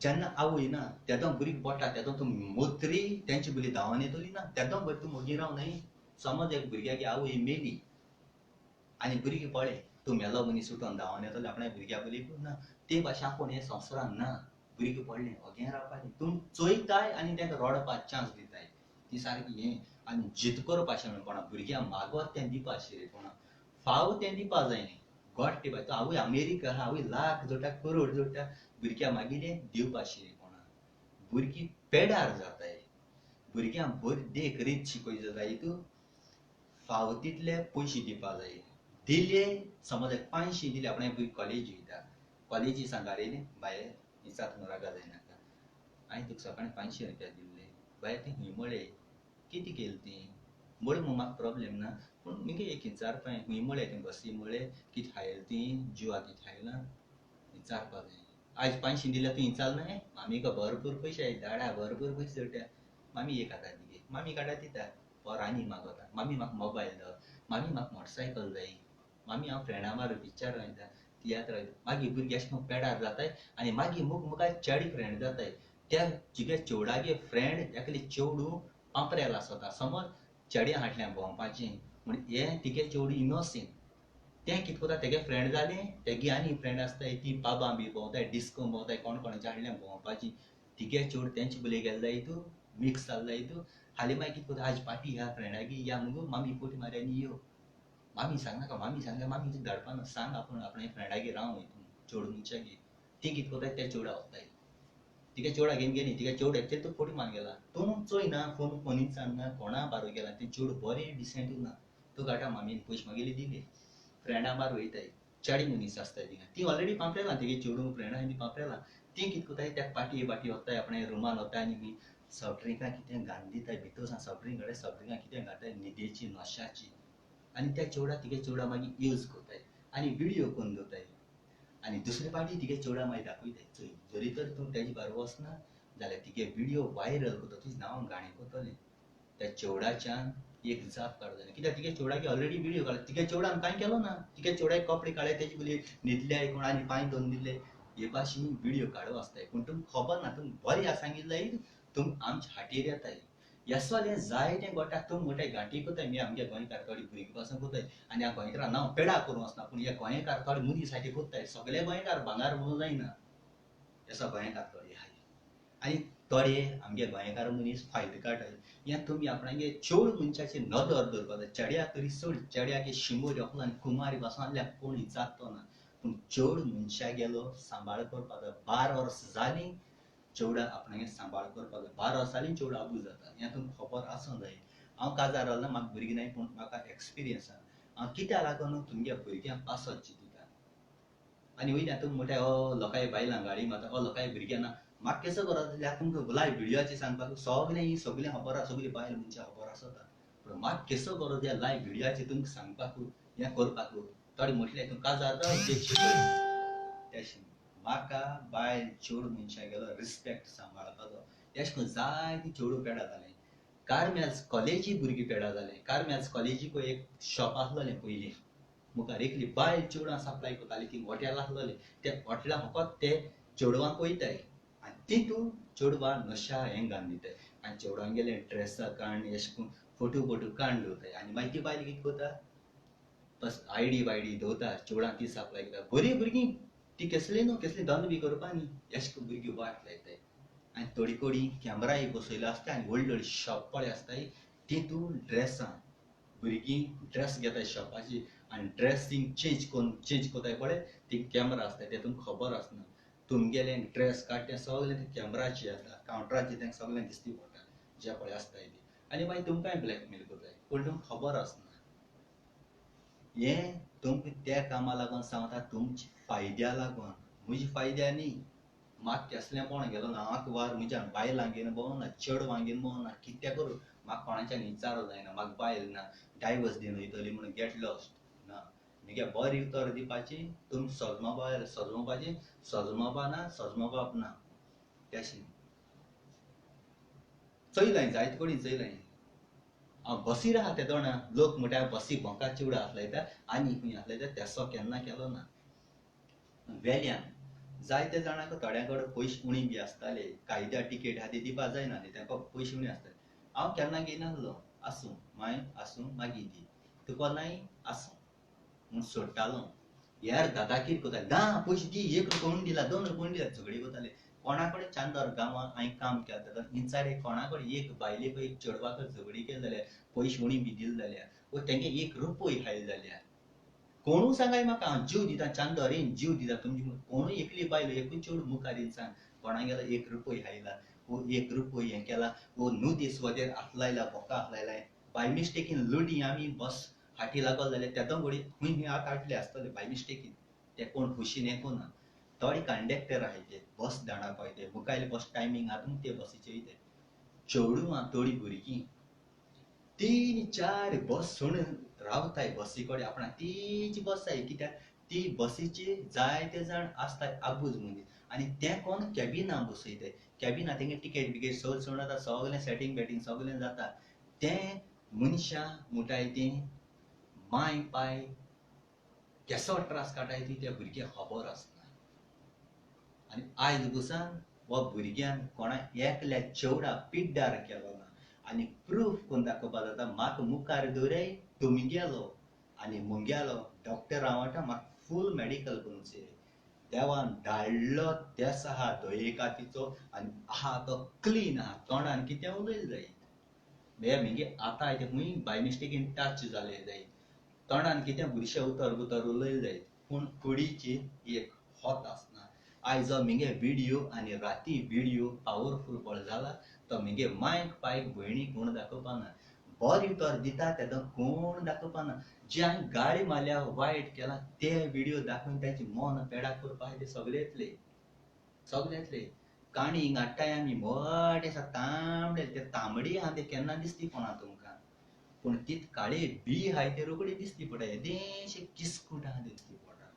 जेन्ना आवय ना तेदो भुरगीं पडटा तेदो तूं मोत्री तेंची भुरगीं धांवन येतली ना तेदो भर तूं मोगी राव न्हय समज एक भुरग्याची आवय मेली आनी भुरगीं पळय तूं मेलो मनीस सुटोन धांवन येतलो आपणा भुरग्या बली ना ते भाशेन आपूण हें संवसारान ना भुरगीं पडलें ओगें रावपाचें तुम चोयताय आनी तांकां रडपाक चान्स दिताय ती सारकी हें आनी जिद करपाचें म्हणून कोणा भुरग्यांक मागोत तें दिवपा शिरे कोणा फाव तें दिवपा जाय न्ही गोट दिवपा तो आवय अमेरिका आहा आवय लाख जोडटा करोड जोडटा भुरग्यां मागिलें दिवपा शिरे कोणा भुरगीं पेडार जाताय भुरग्यांक बरी देख रीत शिकोयता जाय तूं फाव तितले पयशे दिवपा जाय दिले समज 500 दिले आपणें भुरगीं कॉलेज वयता कॉलेजी सांगारे बाये दिसाक रागा जायनाका हांवें तुका सकाळीं 500 रुपया दिल्ले बाये ती खंय मळे कितें केली ती मळ म्हूण म्हाका प्रॉब्लेम ना पूण मुगे एक विचारपाय खंय मळे ती बसी मळे कितें खायलें ती जिवा कितें खायलां विचारपा जाय आयज 500 दिल्यार तूं विचारना मामीका भरपूर पयशे आय दाडा भरपूर पयशे जोडटा मामी 1000 दिली मामी काडा दिता पर आनी मागोता मामी म्हाका मोबायल दवर मामी म्हाका मोटरसायकल जाय मामी हांव फ्रेंडा बाराबर पिक्चर वयता तियात्र वयता मागीर भुरगीं अशें करून पेडार जाताय आनी मागीर मुखार चेडे फ्रेंड जाताय त्या तुगे चेवडागे फ्रेंड एकले चेवडू पांपरेल आसता समज चेड्या फाटल्यान भोंवपाचें म्हण हें तिगे चेवडू इनोसेंट तें कितें कोता तेगे फ्रेंड जालें तेगे आनी फ्रेंड आसताय ती पाबां बी भोंवताय डिस्को भोंवताय कोण कोणाच्या फाटल्यान भोंवपाची तिगे चेवड तेंचे बले गेले जाय तूं मिक्स जाल जाय तूं हालीं मागीर कितें कोता आज पार्टी ह्या फ्रेंडागी या मुगो मामी पोटी मारी आनी यो मामी सांगनाका मामी सांगल्या मामी तुका धाडपाना सांग आपूण आपणे फ्रेंडागे राव हितून चेवड मनशागे ती कितें कोताय त्या चेवडा वताय तिगे चेवडा घेवन गेली तिगे चेवड एक्चुअली तूं पोटी मान गेला तूं चोयना फोन फोनीच सांगना कोणा बारो गेला तें चेवड बरें डिसेंट उरना तूं घाटा मामीन पयशे मागेली दिले फ्रेंडा बार वयताय चाळी मनीस आसताय थिंगा ती ऑलरेडी पांपरेला तिगे चेडू फ्रेंडा आनी पांपरेला ती कितें कोताय त्या पाटी बाटी वताय आपणे रुमान वताय आनी सॉफ्ट ड्रिंकां कितें घालन दिताय भितर सावन सॉफ्ट ड्रिंक घाताय सॉफ्ट ड्रिंकां कितें घाताय न्हिदेची नशाची आनी त्या चेवडा तिगे चेवडा मागीर यूज कोताय आनी व्हिडियो करून दवरताय आनी दुसरे पाटी तिगे चेवडा मागीर दाखयताय चोय जरी तर तूं तेजे भायर वचना जाल्यार तिगे व्हिडियो वायरल कोता तुजें नांव घाणें कोतलें त्या चेवडाच्यान एक जाप काडटलें कित्याक तिगे चेवडागे ऑलरेडी व्हिडियो काडला तिगे चेवडान कांय केलो ना तिगे चेवडाक कपडे काडले तेजे बली न्हिदले कोणानी पांय दोन दिले हे भाशेन व्हिडियो काडप आसताय पूण तुमकां खबर ना तुमकां बरें ह्या सांगितलं जायत तुम आमच्या हाटीर येताय येसवाले जायते गोटाक तुम मोठे गांठी कोताय मी आमगे गोंयकार थोडी भुरगीं पासून कोताय आनी ह्या गोंयकारां नांव पेडा करूं वचना पूण हे गोंयकार थोडे मनीस हाटी कोत्ताय सगळे गोंयकार भांगार म्हणूं जायना असा गोंयकार थोडे आहाय आनी थोडे आमगे गोंयकार मनीस फायदो काडटाय हें तुमी आपणागे चेवड मनशाचेर नदर दवरपा जाय चेड्याक तरी चड चेड्यागे शिमो जोखला आनी कुमारी पासून आसल्यार कोण जातो ना पूण चेवड मनशा गेलो सांबाळ करपा जाय 12 वर्सां जालीं चेवडा आपणागे सांबाळ करपा जाय 12 वर्सां जालीं चेवडा आबू जाता हें तुमकां खबर आसूं जाय हांव काजार रावला म्हाका भुरगीं नाय पूण म्हाका एक्सपिरियन्स आहा हांव कित्याक लागून तुमगे भुरग्यांक पासत दिता आनी वयल्यान तुमी म्हणटा लोकांय बायलां गाडी मारता लोकांय भुरग्यां ना म्हाका केसो करता जाल्यार तुमकां लायव्ह व्हिडियोचेर सांगपाक सगळें खबर आसा सगळीं बायल मनशां खबर आसता पूण म्हाका केसो गरज या लायव्ह व्हिडियोचेर तुमकां सांगपाक हें करपाक थोडे म्हटलें तुमकां काजार म्हाका बायल चेडूं मनशां गेलो रिस्पेक्ट सांबाळपाचो अशें करून जायतीं चेडूं पेडा जालें कार्मेल्स कॉलेजी भुरगीं पेडा जालें कार्मेल्स कॉलेजीक एक शॉप आसलेलें पयलीं मुखार एकली बायल चेडवां सप्लाय करताली ती हॉटेल आसलेलें त्या हॉटेला फकत ते चेडवांक वयताय आनी तितून चेडवां नशा हें घालून दिताय आनी चेडवांक गेले ड्रेसां काण अशें करून फोटो काण दवरताय आनी मागीर ती बायल कितें करता बस आयडी वायडी दवरता चेडवांक ती सप्लाय करता बरीं भुरगीं ती कसली न्हू कसली धंदो बी करपा न्ही अशें करून भुरगीं वाट लायताय आनी थोडी कोडी कॅमेराय बसयलो आसता आनी व्हडली व्हडली शॉप पळय आसताय तितून ड्रेसां भुरगीं ड्रेस घेताय शॉपाची आनी ड्रेसींग चेंज कोताय पळय ती कॅमेरा आसताय तेतून खबर आसना तुमगेले ड्रेस काडटे सगळें ते कॅमेराचेर आसता कावंटराचेर तेंकां सगळें दिसती पडटा जे पळय आसताय ती आनी मागीर तुमकांय ब्लॅकमेल करताय पूण तुमकां खबर आसना हें तुमकां त्या कामा लागून सांगता तुमच्या फायद्या लागून म्हज्या फायद्या न्ही म्हाका केसलेपण गेलो ना म्हाका वार म्हज्या बायलांगेन भोंवना चेडवांगेन भोंवना कितें करूं म्हाका कोणाच्यान विचारूं जायना म्हाका बायल ना डायवर्स दिवन वयतली म्हणून गेट लॉस्ट ना म्हगे बरें उतर दिवपाची तुमी सजमोवपाची सजमोवपा ना सजमोवप ना तेशें चयलाय जायते कोणी चयलाय हांव बसीर आहा ते दोना लोक म्हणटा बसी भोंका चिवडा आसलयता आनी खंय आसलयता तेसो केन्ना केलो ना वेल्यान जायते जाणांक थोड्यां कडेन पयशे उणी बी आसताले कायद्या टिकेट आहा ती दिवपा जायना न्ही तांकां पयशे उणी आसताले हांव केन्ना घेयनासलो आसूं माय आसूं मागीर दी तुका नाय आसूं म्हूण सोडटालो यार दादा कितें कोताले ना पयशे दी 1 रुपया उणी दिला 2 रुपया उणी दिला झगडी कोताले कोणा कडेन चांदर गांवांत हांवें काम केलें तेन्ना इन्सायड कोणा कडेन एक बायलेक एक चेडवाक झगडी केली जाल्यार पयशे उणी बी दिले जाल्यार वो तेंगे 1 रुपया हायले जाल्यार कोणू सांगाय म्हाका हांव जीव दिता चांदोरीन जीव दिता तुमची कोणूय एकली बायल एकूच चेडूं मुखार येवन सांग कोणा गेलो 1 रुपया हायला वो 1 रुपया हें केला वो न्हू दिसवतेर आसलायला बोका आसलायलाय बाय मिस्टेकीन लुडी आमी बस फाटी लागल जाल्यार तेदो घडी खंय हात काडले आसतले बाय मिस्टेकीन ते कोण खुशीन हें कोना थोडे कंडक्टर आहाय ते बस धाडपाक ते मुखायले बस टायमींग आहा ते बसीचे वयताय चेडूं आहा थोडी भुरगीं 3-4 बस सोडून रावताय बसी कडेन आपणाक तीच बस जाय कित्याक ती बसीचे जायते जाण आसताय आबूज मदीं आनी ते कोण कॅबिना बसयताय कॅबिना तेंगे टिकेट बिकेट सगळें सोडून आतां सगळें सेटींग बेटींग सगळें जाता ते मनशां म्हणटाय ती माय पाय केसो त्रास काटाय ती त्या भुरग्याक खबर आसना आनी आयज बुसान हो भुरग्यान कोणा एकल्या चेवडा पिड्ड्यार केलो ना आनी प्रूफ करून दाखोवपा जाता म्हाका मुखार दवराय तुमगेलो आनी मुंगेलो डॉक्टर आवटा म्हाका फूल मेडिकल करून देवान धाडलो तेस आहा दोयेकातीचो आनी आहा तो क्लीन आहा तोंडान कितें उलयलें जायत हे म्हगे आतां ते खंय बाय मिस्टेकीन टच जालें जायत तोंडान कितें बुरशें उतर उलयलें जायत पूण कुडीची एक होत आसना आयज म्हगे व्हिडियो आनी राती व्हिडियो पावरफूल पळ जाला तो म्हगे मायक पायक भयणीक कोण दाखोवपाना बरें उतर दिता तेदो कोण दाखोवपाना जे हांवें गाडी मारल्या वायट केला ते व्हिडियो दाखोवन तांची मन पेडा करपाक ते सगळेतले काणी हाडटाय आमी मोठे आसा तांबडे ते तांबडी आहा ते केन्ना दिसती कोणा तुमकां पूण तीत काळे बी आहाय ते रोखडी दिसती पडटा देशे किसकूट आहा ते दिसती पडटा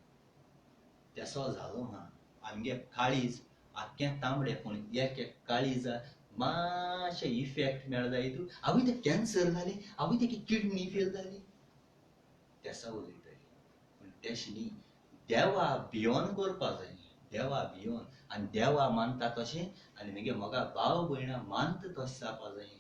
तेसो जालो हा आमगे काळीज आख्खें तांबडे पूण एक काळीज मातशें इफेक्ट मेळ जाय तूं आवय ते कॅन्सर जालें आवय तेगे किडनी फेल जाली तेसा उलयताय पूण तेशें न्ही देवा भियोन करपा जाय देवा भियोन आनी देवा मानता तशें आनी म्हगे मोगा भाव भयणां मानता तशें जावपा जाय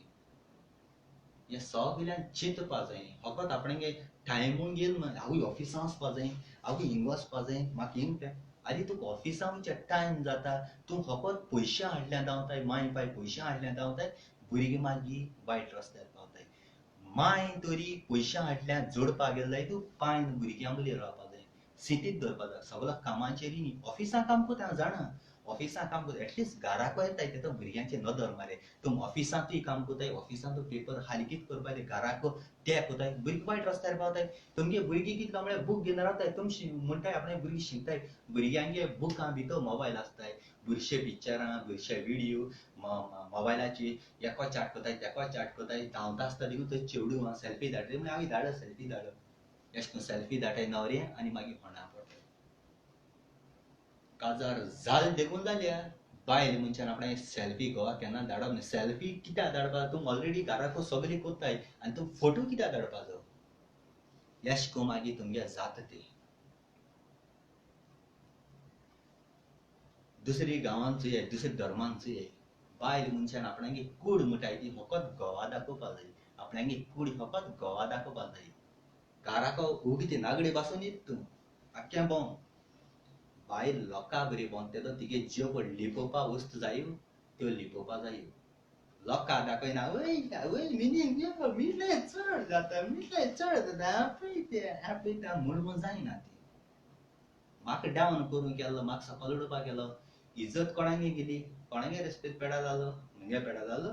हें सगळ्यान चिंतपा जाय फकत आपणगे टायमूय गेल म्हण आवय ऑफिसां वचपा जाय आवय हिंग वचपा जाय म्हाका हिंग आरे तुका ऑफिसां वयचे टायम जाता तूं फकत पयशे हाडल्यार धांवताय माय पाय पयशे हाडल्यार धांवताय भुरगीं मागीर वायट रस्त्यार पावताय माय तरी पयशे हाडल्यार जोडपाक गेलो जाय तूं पायन भुरग्यां मदीं रावपा जाय सिटींत दवरपा जाय सगळो कामाचेर न्ही ऑफिसां काम कोता हांव जाणा ऑफिसांत काम करता एटलिस्ट घराको येताय ते तो भुरग्यांचे नदर मारे तुम ऑफिसांतूय काम करताय ऑफिसांत पेपर हालगीत करपाक घराको ते कोताय भुरगीं वायट रस्त्यार पावताय तुमगे भुरगीं कितें काय म्हळ्यार बूक घेवन रावताय तुमची म्हणटाय आपणे भुरगीं शिकताय भुरग्यांगे बुकां भितर मोबायल आसताय बुरशे पिक्चरां बुरशे व्हिडिओ मोबायलाची एको चाट कोताय तेको चाट कोताय धांवता आसता देखून थंय चेडूं सेल्फी धाडटा म्हळ्यार आमी धाडत सेल्फी धाडप अशें करून सेल्फी धाडटाय न्हवरे आनी मागीर फोंडा पडटाय काजार जाल देखून जाल्या बायल मनशान आपणे सेल्फी गोवा केन्ना धाडप न्ही सेल्फी कित्याक धाडपा तूं ऑलरेडी घराको सगळी कोत्ताय आनी तूं फोटो कित्याक धाडपाचो अशें करून मागीर तुमगे जाता तें दुसरी गांवांत चुये दुसऱ्या धर्मान चुये बायल मनशान आपणागे कूड म्हणटाय ती फकत घोवा दाखोवपाक जाय आपणागे कूड फकत घोवा दाखोवपाक जाय घराको उगी ती नागडी बासून येत तूं आख्खें भोंव बायल लोकां बरी भोंवता तिगे ज्यो पळय लिपोवपा वस्तू जायो त्यो लिपोवपा जायो लोकां दाखयना वय वय मिनींग मिठले चड जाता मिठले चड जाता आपयता म्हणून जायना ती म्हाका डावन करूं केलो म्हाका सकयल उडोवपा केलो इज्जत कोणागे गेली कोणागे रेस्पेक्ट पेडा जालो म्हगे पेडा जालो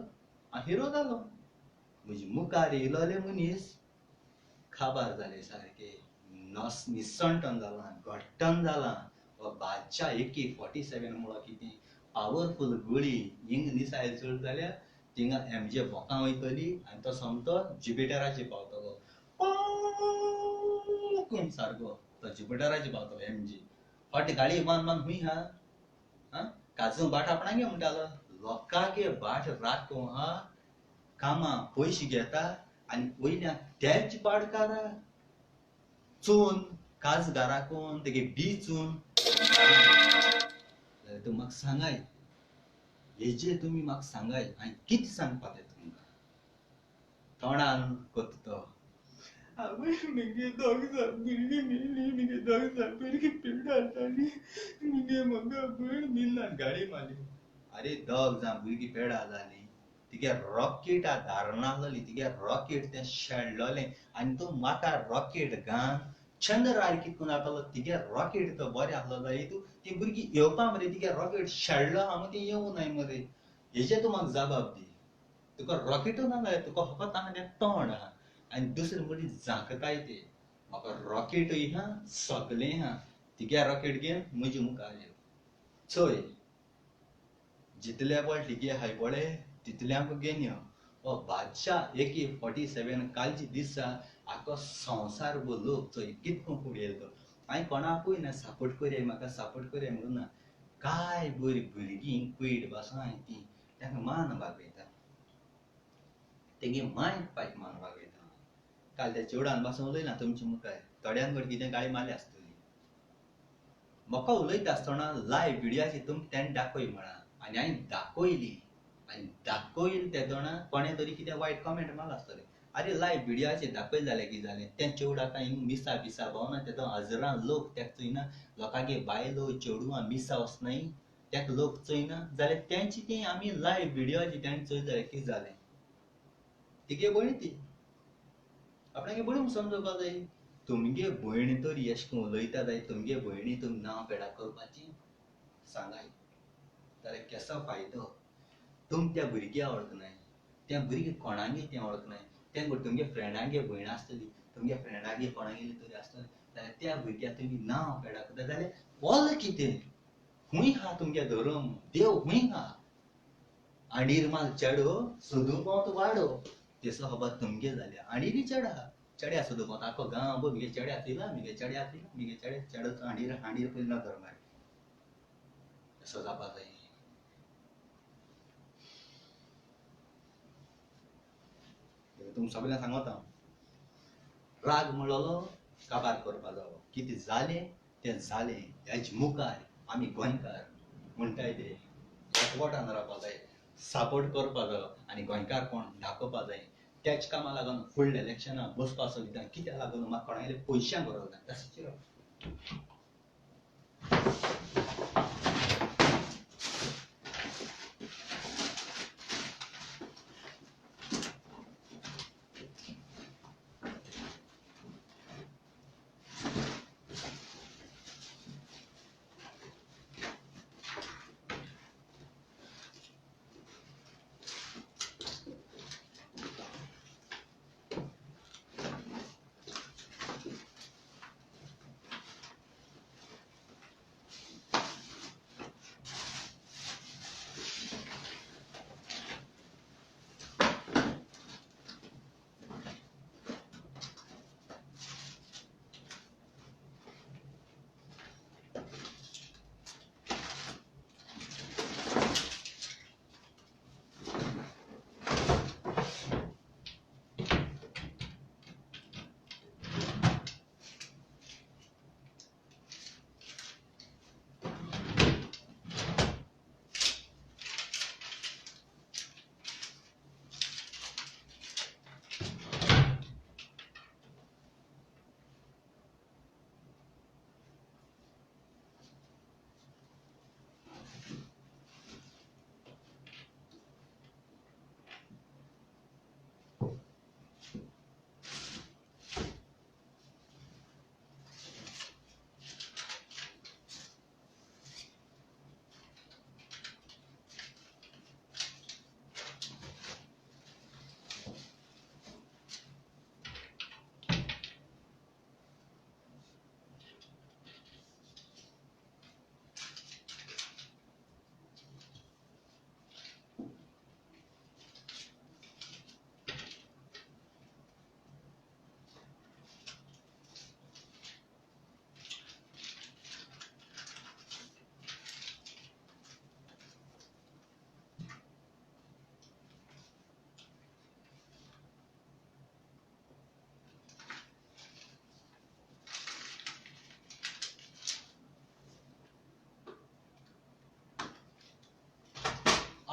हांव हिरो जालो म्हजे मुखार येयलोले मनीस खाबार जाले सारके निसंटन जालां घट्टन जालां वा बादशा AK-47 म्हणो कितें पावरफूल गुळी हिंग मिसायल चड जाल्यार थिंगा MJ बोकां वयतली आनी तो समतो ज्युपिटराचेर पावतलो करून सारको तो ज्युपिटराचेर पावतलो MJ फाटी गाडी मान मान हुंय हा काजू बाट आपणागे म्हणटालो लोकांगे बाट राखो हा कामां पयशे घेता आनी वयल्यान तेच बाट काडा चोन काज घराकोन तेगे चोन तूं म्हाका सांगाय हेजेर तुमी म्हाका सांगाय हांवें कितें सांगपाक जाय तुमकां तोंडान कोत्ता तो आवय म्हगे दोग भुरगीं मेली म्हगे दोग भुरगीं पिड्ड्यार जालीं म्हगे म्हाका भयण मिलना गाडी मारली आरे दोग भुरगीं पेड्यार जालीं तिगे रॉकेट धारना आसलोली तिगे रॉकेट तें शेणलोलें आनी तूं म्हाका रॉकेट घाल चंद्रार कितून जातालो तिगे रॉकेट तो बरें आसलो जाल्यार तूं ती भुरगीं येवपा मरे तिगे रॉकेट शेणलो आहा ती येवं नाय मरे हेजेर तूं म्हाका जबाब दी तुका रॉकेटू ना जाय तुका फकत हांगा तोंड आहा आनी दुसरे मनीस झांकताय ते म्हाका रॉकेटूय हा सगलें हा तिगे रॉकेट घेवन म्हजे मुखार येव चोय जितले पळ तिगे हाय पळय तितल्यांक घेवन यो हो बादशाह AK-47 कालचे दिसा आख्खो संवसार लोक चोय कितको फुडें येयलो तो हांवें कोणाकूय ना सपोर्ट करया म्हाका सपोर्ट करया म्हणून ना काय बरी भुरगीं कुयट बसो हाय ती तांकां मान वागयता तेगे मांयक पायक मान वागयता काल त्या चेवडान बसोन उलयना तुमचे मुखार थोड्यांक कितें गाळी मारली आसतली म्हाका उलयता आसतना लायव्ह व्हिडियोचेर तुमकां तेणें दाखय म्हणा आनी हांवें दाखयली आनी दाखयली तेदोना कोणें तरी कितें वायट कमेंट मारलो आसतलें अरे लायव्ह व्हिडियोचेर दाखयलें जाल्यार कितें जालें तें चेवडाक हिंग मिसा बिसा भोंवना तेदो हजारां लोक तेका चोयना लोकांगे बायलो चेडूं मिसा वचनाय तेका लोक चोयना जाल्यार तेंची ती आमी लायव्ह व्हिडियोचेर तेणें चोयलें जाल्यार कितें जालें तिगे भयण ती आपणागे भयण समजोवपाक जाय तुमगे भयण तर अशें करून उलयता जाल्यार तुमगे भयणी तुमी नांव पेडा करपाचें सांगाय जाल्यार केसो फायदो तुम त्या भुरग्याक वळखनाय त्या भुरगे कोणागे तें वळखनाय तें तुमगे फ्रेंडागे भयण आसतली तुमगे फ्रेंडागे कोणागेली तरी आसतली जाल्यार त्या भुरग्याक तुमी नांव पेडा करता जाल्यार बोल कितें खूंय हा तुमगे धर्म देव खूंय हा आंडीर माल चेडो सोदूंक वाडो तेसो खबर तुमगे जाल्या आंडीर चेड आहा चेड्या सोदूंक आख्खो गांव म्हगे चेड्या चोयला म्हगे चेड्या चोयला म्हगे चेडो आंडीर पयलीं नदर मारी असो जावपा जाय तुमकां सगळ्यांक सांगता राग म्हणलोलो काबार करपा जावो कितें जालें तें जालें हेजे मुखार आमी गोंयकार म्हणटाय ते एकवटान रावपा जाय सपोर्ट करपा जायो आनी गोंयकार कोण दाखोवपा जाय त्याच कामां लागून फुडल्या इलेक्शनाक बसपा सोदिता कित्याक लागून म्हाका कोणागेले पयशांक गरज ना तशें चिरो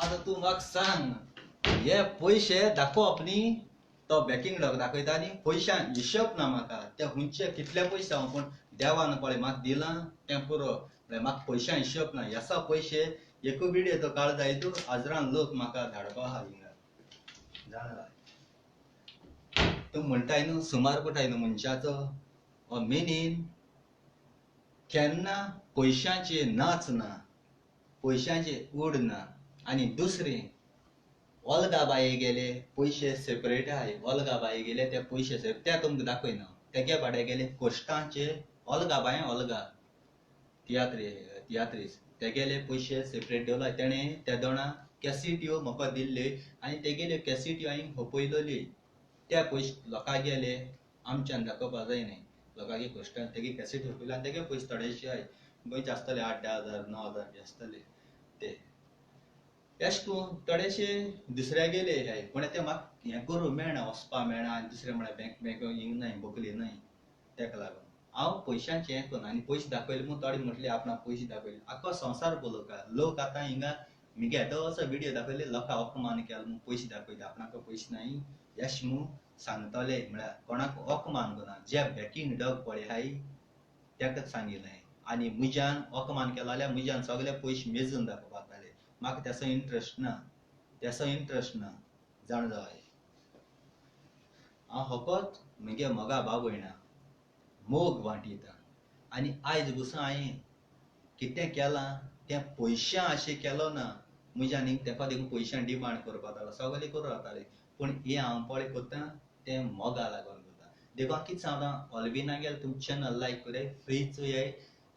आता तू म्हाका सांग हे पयशे दाखोवप न्ही तो बॅकिंग दाखयता आनी पयशां हिशोब ना म्हाका ते हुंचे कितले पयशे हांव पूण देवान पळय म्हाका दिलां तें पुरो म्हाका पयशां हिशोब ना येसा पयशे एकू विडियो तो काळ जाय तूं आजरान लोक म्हाका धाडपा आहा हिंगा जाणा तूं म्हणटाय न्हू सुमार कोटाय न्हू मनशाचो हो मिनींग केन्ना पयशांचे नाच ना पयशांचे उड ना आनी दुसरें ओल्गा बाये गेले पयशे सेपरेट आहाय ओल्गा बाये गेले ते पयशे सेपरेट ते तुमकां दाखयना तेगे भाडे गेले कोश्टांचे ओल्गा बाये ओल्गा तियात्रीस तेगेले पयशे सेपरेट दवरला तेणे त्या दोणा कॅसिट्यो म्हाका दिल्ले आनी तेगेल्यो कॅसिट्यो हांवें होपयलोली त्या पयशे लोकांक गेले आमच्यान दाखोवपा जायना लोकांगे कोश्टां तेगे कॅसिटी होपयले आनी तेगे पयशे थोडेशे आहाय गोंयचे आसतले 8-10,000 9,000 बी आसतले ते अशें करून थोडेशे दुसऱ्या गेले हाय पूण ते म्हाका हें करूं मेळना वचपा मेळना आनी दुसरें म्हळ्यार बँक हिंग नाय बोकली नाय तेका लागून हांव पयशांचें हें करना आनी पयशे दाखयले म्हूण थोडे म्हटले आपणाक पयशे दाखयले आख्खो संवसार पळोवका लोक आतां हिंगा मिगे येदोसो विडियो दाखयले लोकांक अपमान केलो म्हूण पयशे दाखयले आपणाक पयशे नाय अशें म्हूण सांगतले म्हळ्यार कोणाक अपमान करना जे बॅकींग डग पळय हाय तेकाच सांगिल्लें आनी म्हज्यान अपमान केलो जाल्यार म्हज्यान सगळे पयशे मेजून दाखोवपा जाताले म्हाका तेसो इंट्रस्ट ना जाण जाय हांव फकत म्हगे मोगा भाव भयणा मोग वांटिता आनी आयज बसून हांवें कितें केलां तें पयशां अशें केलो ना म्हज्यान तेका देखून पयशां डिमांड करपा जालो सगळे करूं जाताले पूण हें हांव पळय करता तें मोगा लागून करता देखून हांव कितें सांगता ऑलबिना गेल्यार तुमचें चॅनल लायक कराय फ्रीच चोयाय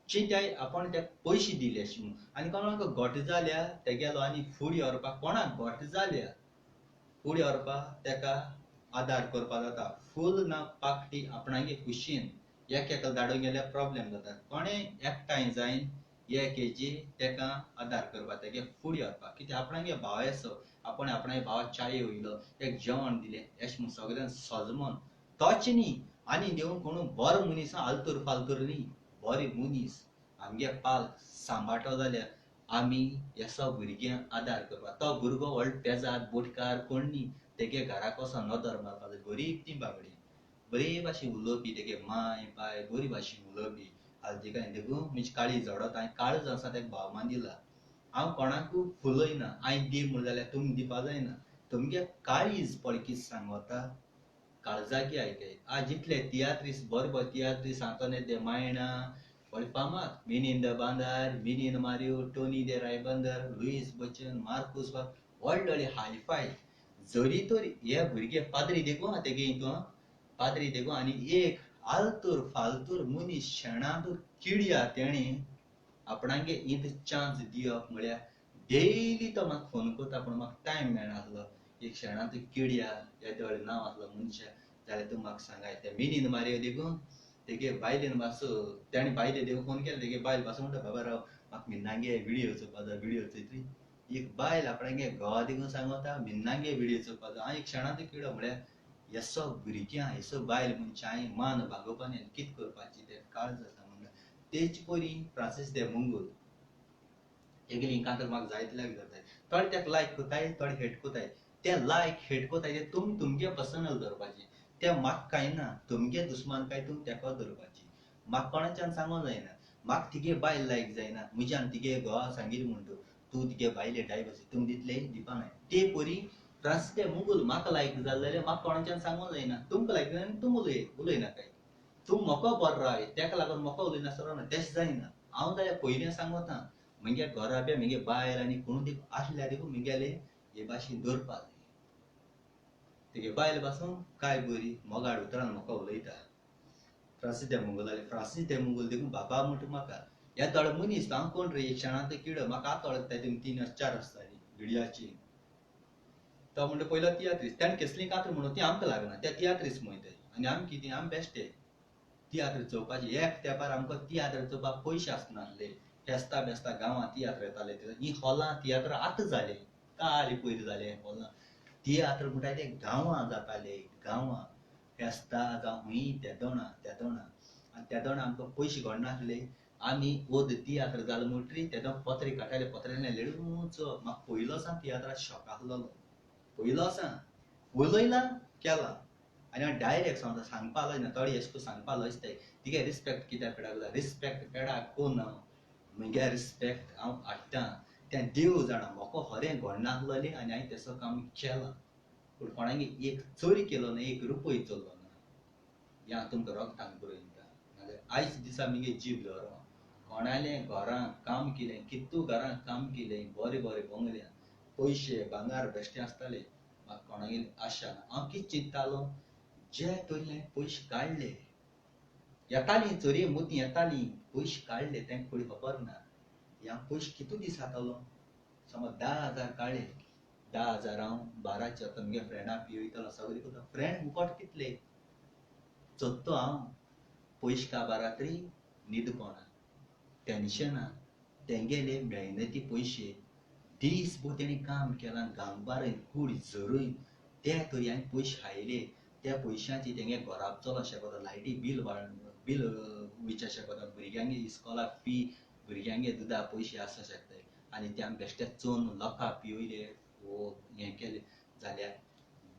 चिंताय आपण तेका पयशे दिले अशें म्हूण आनी कोणाक घोट जाल्यार ते गेलो आनी फुडें व्हरपाक कोणाक घोट जाल्यार फुडें व्हरपाक तेका आदार करपा जाता फूल ना पाकटी आपणागे खुशयेन एकेका धाडूंक गेल्यार प्रॉब्लेम जाता कोणें एकठांय जायन एक हेजी तेका आदार करपा तेगे फुडें व्हरपाक कित्याक आपणागे भाव असो आपण आपणागे भावाक चाये वयलो एक जेवण दिलें अशें म्हूण सगळ्यान सजमोन तोच न्ही आनी देवून कोणू बरो मनीस आलतूर फालतूर न्ही बरे मनीस आमगे पालक सांबाळटो जाल्यार आमी येसो भुरग्यांक आदार करपा तो भुरगो व्हड पेजाद बोटकार कोण न्ही तेगे घराक वचोन नदर मारपा जाय बरी ती बाबडी बरे भाशेन उलोवपी तेगे माय बाय बरी भाशेन उलोवपी देखून म्हणजे काळी झडत हांवें काळज आसा तेका भावमान दिला हांव कोणाकूय फुलयना हांवें दी म्हण जाल्यार तुमी दिवपा जायना तुमगे काळीज पळय कितें सांगता काळजाकी आयकाय आज जितले तियात्रीस बरो तियात्रीस सांगतले ते मायणा बरे फामाद मिनीन द बांदार मिनीन मारियो टोनी दे रायबंदर लुईस बच्चन मार्कुस व्हडले हायफाय जरी तर हे भुरगे पाद्री देखून तेगे हितून पाद्री देखून आनी एक आलतूर फालतूर मनीस शेणातूर किड्या तेणी आपणागे इंत चान्स दिवप म्हळ्यार डेली तो म्हाका फोन करता पूण म्हाका टायम मेळनासलो एक शेणातूर किड्या येदोळ नांव आसलो मनशा जाल्यार तूं म्हाका सांगाय ते मिनीन मारियो देखून तेगे बायलेन बासू तेणी बायले देखून फोन केलो तेगे बायल बासू म्हणटा बाबा राव म्हाका मिन्नागे विडियो चोवपा जाय विडियो चोयतली एक बायल आपणागे घोवा देखून सांगता मिन्नागे विडियो चोवपा जाय हांव एक शेणातूर किडो म्हळ्यार येसो भुरग्यां येसो बायल मनशा हांवें मान भागोवपानी कितें करपाचें तें काळज जाता म्हणटा तेच पयलीं फ्रांसीस दे मुंगूल तेगेली कांतर म्हाका जायतल्याक जाताय थोडे तेका लायक कोताय थोडे हेट कोताय ते लायक हेट कोताय ते तुमी तुमगे पर्सनल धरपाचें ते म्हाका कांय ना तुमगे दुस्मानकाय तुमी तेका धरपाची म्हाका कोणाच्यान सांगूंक जायना म्हाका तिगे बायल लायक जायना म्हज्यान तिगे घोवा सांगिल्लें म्हणटू तूं तिगे बायले डायवर्स तुमी दितले दिवपा नाय ते परी फ्रांसीस दे मुंगूल म्हाका लायक जालें जाल्यार म्हाका कोणाच्यान सांगूंक जायना तुमकां लायक जाल्यार तुमी उलयनाकाय तूं मोको बरो राय तेका लागून मोको उलयनासतना ना तेशें जायना हांव जाल्यार पयलीं सांगता म्हगे घरा बी म्हगे बायल आनी कोण देखून आसल्यार देखून म्हगेले हे भाशेन दवरपा जाय तेगे बायल पासून काय बरी मोगाड उतरान म्हाका उलयता फ्रांसीस दे मुंगूल जाल्यार फ्रांसीस दे मुंगूल देखून बाबा म्हणटा म्हाका ह्या थोडे मनीस हांव कोण रे एक शेणाचो किडो म्हाका आतां वळखताय तुमी 3-4 आसताली विडियाची तो म्हणटा पयलो तियात्रीस तेणें कसलीं कातर म्हणून ती आमकां लागना त्या तियात्रीस म्हणटाय आनी आमी कितें आमी बेश्टे तियात्र चोवपाची एक तेंपार आमकां तियात्र चोवपाक पयशे आसनासले फेस्ता बेस्ता गांवां तियात्र येताले ही हॉलां तियात्र आतां जाले काली पयलीं जाले हॉलां तियात्र म्हणटाय ते गांवां जाताले गांवां फेस्ता जावं खूंय त्या दोणा आनी त्या दोणा आमकां पयशे घडनासले आमी ओद तियात्र जालो म्हणटरी तेदो पत्रे काडटाले पत्र्यान लेडूचो म्हाका पयलो सा तियात्रात शॉक आहलोलो पयलो सा उलयला केला आनी हांव डायरेक्ट सांगपा लागलो थोडी अशें करून सांगपा लागलो तिगे रिस्पेक्ट कित्याक पेडाक रिस्पेक्ट पेडाक कोण हांव म्हगे रिस्पेक्ट हांव हाडटां तें देव जाणा म्हाका खरें घडनासलोलें आनी हांवें तसो काम केलां पूण कोणागे एक चोरी केलो ना एक रुपय चोरलो ना हें हांव तुमकां रोखतान बरयता नाजाल्यार आयज दिसा मगे जीव धरो कोणालें घरां काम केलें कितू घरां काम केलें बरें बरें बंगल्यान पयशे भांगार बेश्टें आसतालें म्हाका कोणागेर आशा ना हांव कितें चिंत्तालो जे तोरी हांवें पयशे काडले येतालीं चोरये मोतीं येतालीं पयशे काडले तेंका फुडें खबर ना हे हांव पयशे कितू दीस जातालो समज 10,000 काडले 10,000 हांव 12 आतां मगे फ्रेंडाक पिवयतालो सगळें करता फ्रेंड मुकोट कितले चोत्तो हांव पयशे काबारात्री न्हीद पडना टेन्शना तेंगेले मेहनती पयशे दीसभर तेणी काम केलां गांवबारें कूड झरोयन ते तरी हांवें पयशे खायले त्या पयशांची तेंगे घोराब चलोवंक शकता लायटी बील बील विचारचें शकता भुरग्यांगे इस्कॉलाक फी भुरग्यांगे दुदा पयशे आसूं शकताय आनी ते आमी बेश्टे चोवन लोकां पिवयले वो हें केलें जाल्यार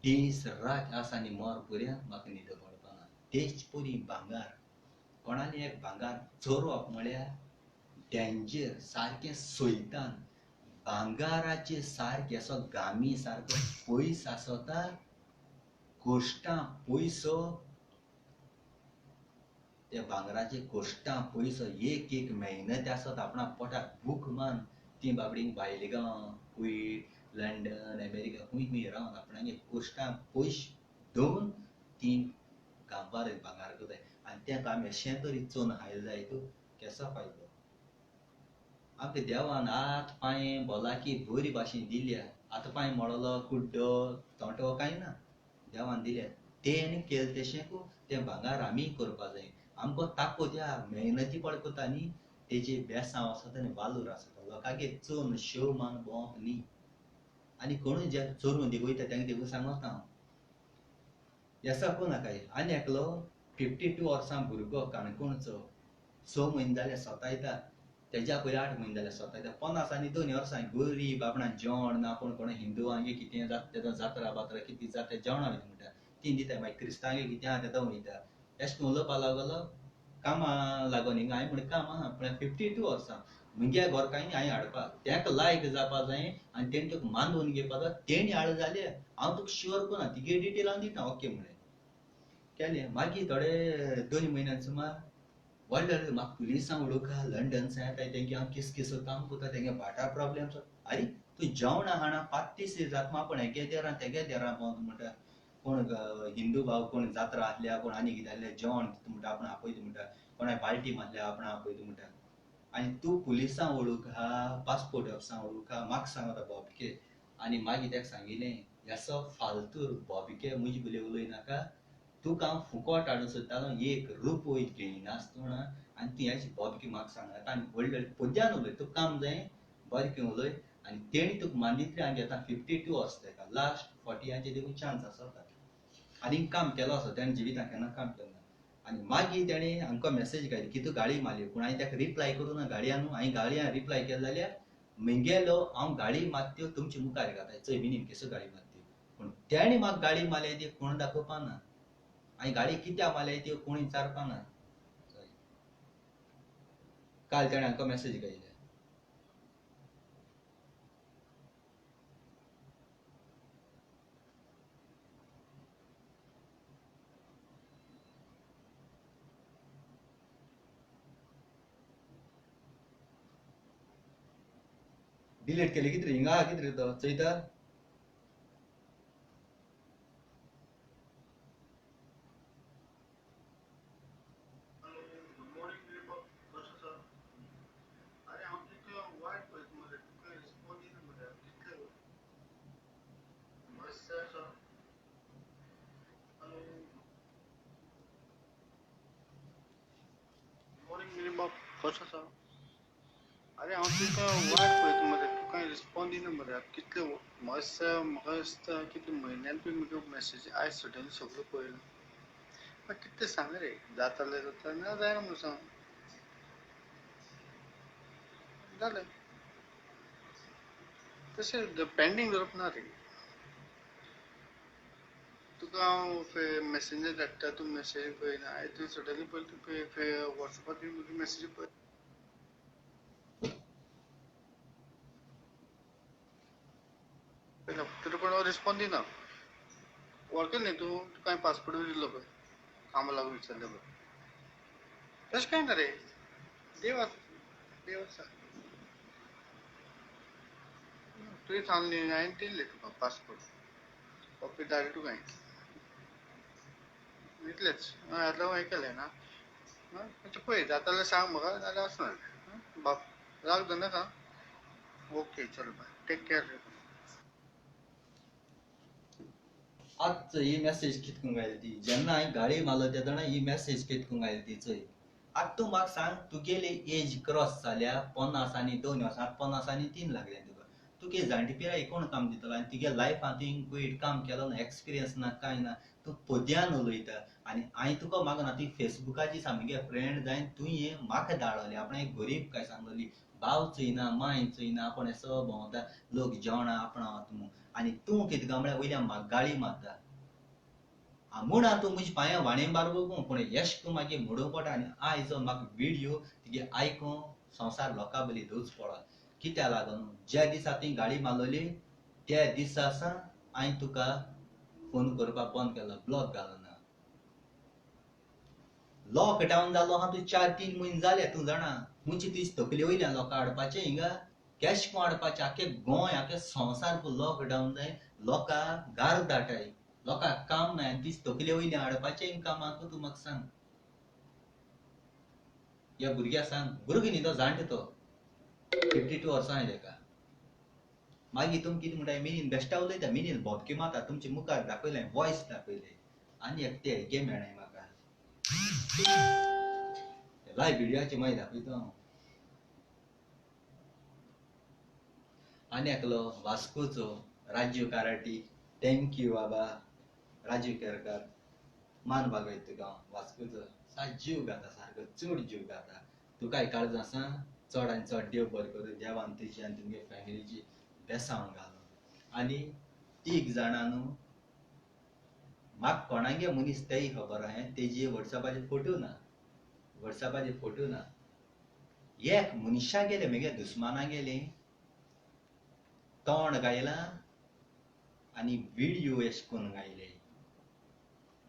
दीस रात आसा आनी मोर पर्यंत म्हाका न्हीद पडपाना तेच परी भांगार कोणालें एक भांगार चोरप म्हळ्यार डेंजर सारकें सैतान भांगाराचे सारकें असो गामी सारको पयस आसता कोश्टां पयसो त्या भांगराचे कोश्टां पयसो एक एक मेहनत आसत आपणा पोटाक भूक मान ती बाबडींक भायले गांव कुवेट लंडन अमेरिका खूंय रावन आपणागे कोश्टां पयशे दोन ती गांवबार भांगार करताय आनी तेका आमी अशें तरी चोवन खायले जाय तूं केसो फायदो आमकां देवान हात पांय भलायकी बरी भाशेन दिल्या हात पांय मोडलो कुड्डो तोंटो कांय ना देवान दिल्या तेणें केलें तशें तें भांगार आमी करपा जाय आमकां ताकत या मेहनती पड कोता न्ही तेजे बेसांव आसता आनी वालोर आसता लोकांगे चोवन शेव मान भोंवप न्ही आनी कोणूय जे चोरून दिवयता तेंका देखून सांगता हांव येसा कोनाकाय आनी एकलो 52 वर्सां भुरगो काणकोणचो 6 म्हयने जाले सोतायता तेज्या पयलीं 8 म्हयने जाले सोतायता 50 आनी 2 वर्सां गरीब आपणा जेवण ना पूण कोण हिंदुवांगे कितें जाता तेदो जात्रा बात्रा कितें जाता जेवणा वयता म्हणटा ती दिता मागीर क्रिस्तांगे कितें आहा तेदो वयता अशें करून उलोवपा लागलो कामा लागोन हिंगा हांवें म्हणलें काम आहा पूण 52 वर्सां म्हगे घर कांय न्ही हांवें हाडपा तेंका लायक जावपा जाय आनी तेणी तुका मानून घेवपा जाय तेणी हाड जाल्यार हांव तुका शुअर कोना तिगे डिटेल हांव दिता ओके म्हणलें केलें मागीर थोडे 2 म्हयन्यान सुमार व्हडले म्हाका पुलिसां वळखा लंडनसान येताय तेंगे हांव किस किस काम करता तेंगे भाटा प्रॉब्लेम अरे तूं जेवणा हाडा 5-30 दीस जाता पूण हेगे देरां तेगे देरां भोंवता म्हणटा कोण हिंदू भाव कोण जात्रा आसल्या कोण आनी कितें आसल्या जेवण दिता म्हणटा आपण आपयता म्हणटा कोणा पार्टी मारल्या आपण आपयता म्हणटा आनी तूं पुलिसां वळखा पासपोर्ट ऑफिसां वळखा म्हाका सांगता बॉबके आनी मागीर तेका सांगिल्लें हेसो फालतू बॉबके म्हजे बले उलयनाका तुका हांव फुकट हाडूं सोदतालो एक रुपय घेयनासतना आनी ती हेची बॉबके म्हाका सांगनाका आनी व्हडले पोद्यान उलय तुका काम जाय बरें उलय आनी तेणी तुका मानित्री हांव घेता 52 वर्स तेका लास्ट 40 देखून चान्स आसता आनी काम केलो आसा तेणें जिवितांत केन्ना काम केलें ना आनी मागीर तेणें आमकां मेसेज घाली की तूं गाडी मारली पूण हांवें तेका रिप्लाय करूं ना गाडयान हांवें गाडयान रिप्लाय केलो जाल्यार म्हगेलो हांव गाडी मारत्यो तुमचे मुखार घाताय चोय बिनीन केसो गाडी मारत्यो पूण तेणें म्हाका गाडी मारल्या ती कोण दाखोवपा ना हांवें गाडी कित्याक मारल्या ती कोण विचारपा ना काल तेणें आमकां मेसेज घायल्या डिलीट केली कितें रे हिंगा कितें रे तो चयता कसो आसा अरे हांव तुका वाट पळयता मरे तुका रिस्पॉन्ड दिना मरे कितले म्हाका दिसता कितले म्हयन्यान तुवें म्हाका मॅसेज आयज सडनली सगळो पळयलो कितें सांग रे जातालें जाता ना जायना म्हणून सांग जालें तशें पेंडींग दवरप ना रे तुका हांव मेसेंजर धाडटा तूं मेसेज पळयना तूं सडनली पळय वॉट्सॅपार मेसेज पळय तरी पण रिस्पॉन्स दिना वळखलं न्ही तूं तुका हांवें पासपोर्ट दिल्लो पळय कामां लागून विचारलें पळय तशें कांय ना रे देव आसा तुवें सांगलें न्ही हांवें दिल्लें तुका पासपोर्ट कॉपी धाडली तुका हांवें इतलेंच आतां हें केलें ना पळय जाता जाल्यार सांग म्हाका नाल्यार वचना बाप राग धरनाका ओके चल बाय टेक केअर आज ही मेसेज कितकून गायली ती जेन्ना हांवें गाडी मारलो तेन्ना ही मेसेज कितकून गायली ती चोय आतां तूं म्हाका सांग तुगेली एज क्रॉस जाल्या 50 आनी 2 वर्सां 50 आनी 3 लागल्या तुका तुगे जाणटी पिराय कोण काम दितलो आनी तुगे लायफान तुवें पयलीं काम केलो ना एक्सपिरियन्स ना कांय ना तूं पोद्यान उलयता आनी हांवें तुका मागना ती फेसबुकाची सामके फ्रेंड जायन तुवें म्हाका धाडली आपण एक गरीब काय सांगली भाव चोयना माय चोयना आपण असो भोंवता लोक जेवणा आपणा तूं आनी तूं कितें काय म्हळ्यार वयल्यान म्हाका गाळी मारता म्हूण तूं म्हज्या पांयां वाणें बारगो पूण यश तूं मागीर म्हणूंक पडटा आनी आयज म्हाका व्हिडियो तुगे आयकून संवसार लोकां बली धूच पडला कित्या लागून ज्या दिसा तुवें गाडी मारलोली त्या दिसा सावन हांवें तुका फोन करपाक बंद केलो ब्लॉक घालून लॉकडावन जालो आहा तूं 4-3 म्हयने जाले तूं जाणा मुची तुजी तकले वयल्यान लोकां हाडपाचें हिंगा कॅश कोण हाडपाचें आख्खे गोंय आख्खे संवसार लॉकडावन जाय लोकां गार धाटाय लोकांक काम ना आनी तीच तकले वयल्यान हाडपाचें कामाक तूं म्हाका सांग ह्या भुरग्याक सांग भुरगो न्ही तो जाणटो तो 52 वर्सां तेका मागीर तुमी कितें म्हणटा मिनीन बेश्टा उलयता मिनीन भोबके मारता तुमच्या मुखार दाखयलें वॉयस दाखयलें आनी एकटे हेगे मेळ्ळाय म्हाका लायव्ह व्हिडियोचे मागीर दाखयता हांव आनी एकलो वास्कोचो राजीव काराटी थँक्यू बाबा राजीव केरकार मान बागयता तुका हांव वास्कोचो सारको जीव घाता सारको चड जीव घाता तुकाय काळज आसा चड आनी चड देव बरें करूं देवान तुजी आनी तुमगे फॅमिलीची बेसांव घालूं आनी तीग जाणां न्हू म्हाका कोणागे मनीस तेय खबर आहा तेजी वॉट्सॅपाचेर फोटो ना एक मनशा गेले मगे दुस्माना गेले तोंड गायला आनी व्हिडियो एश कोन्न गायले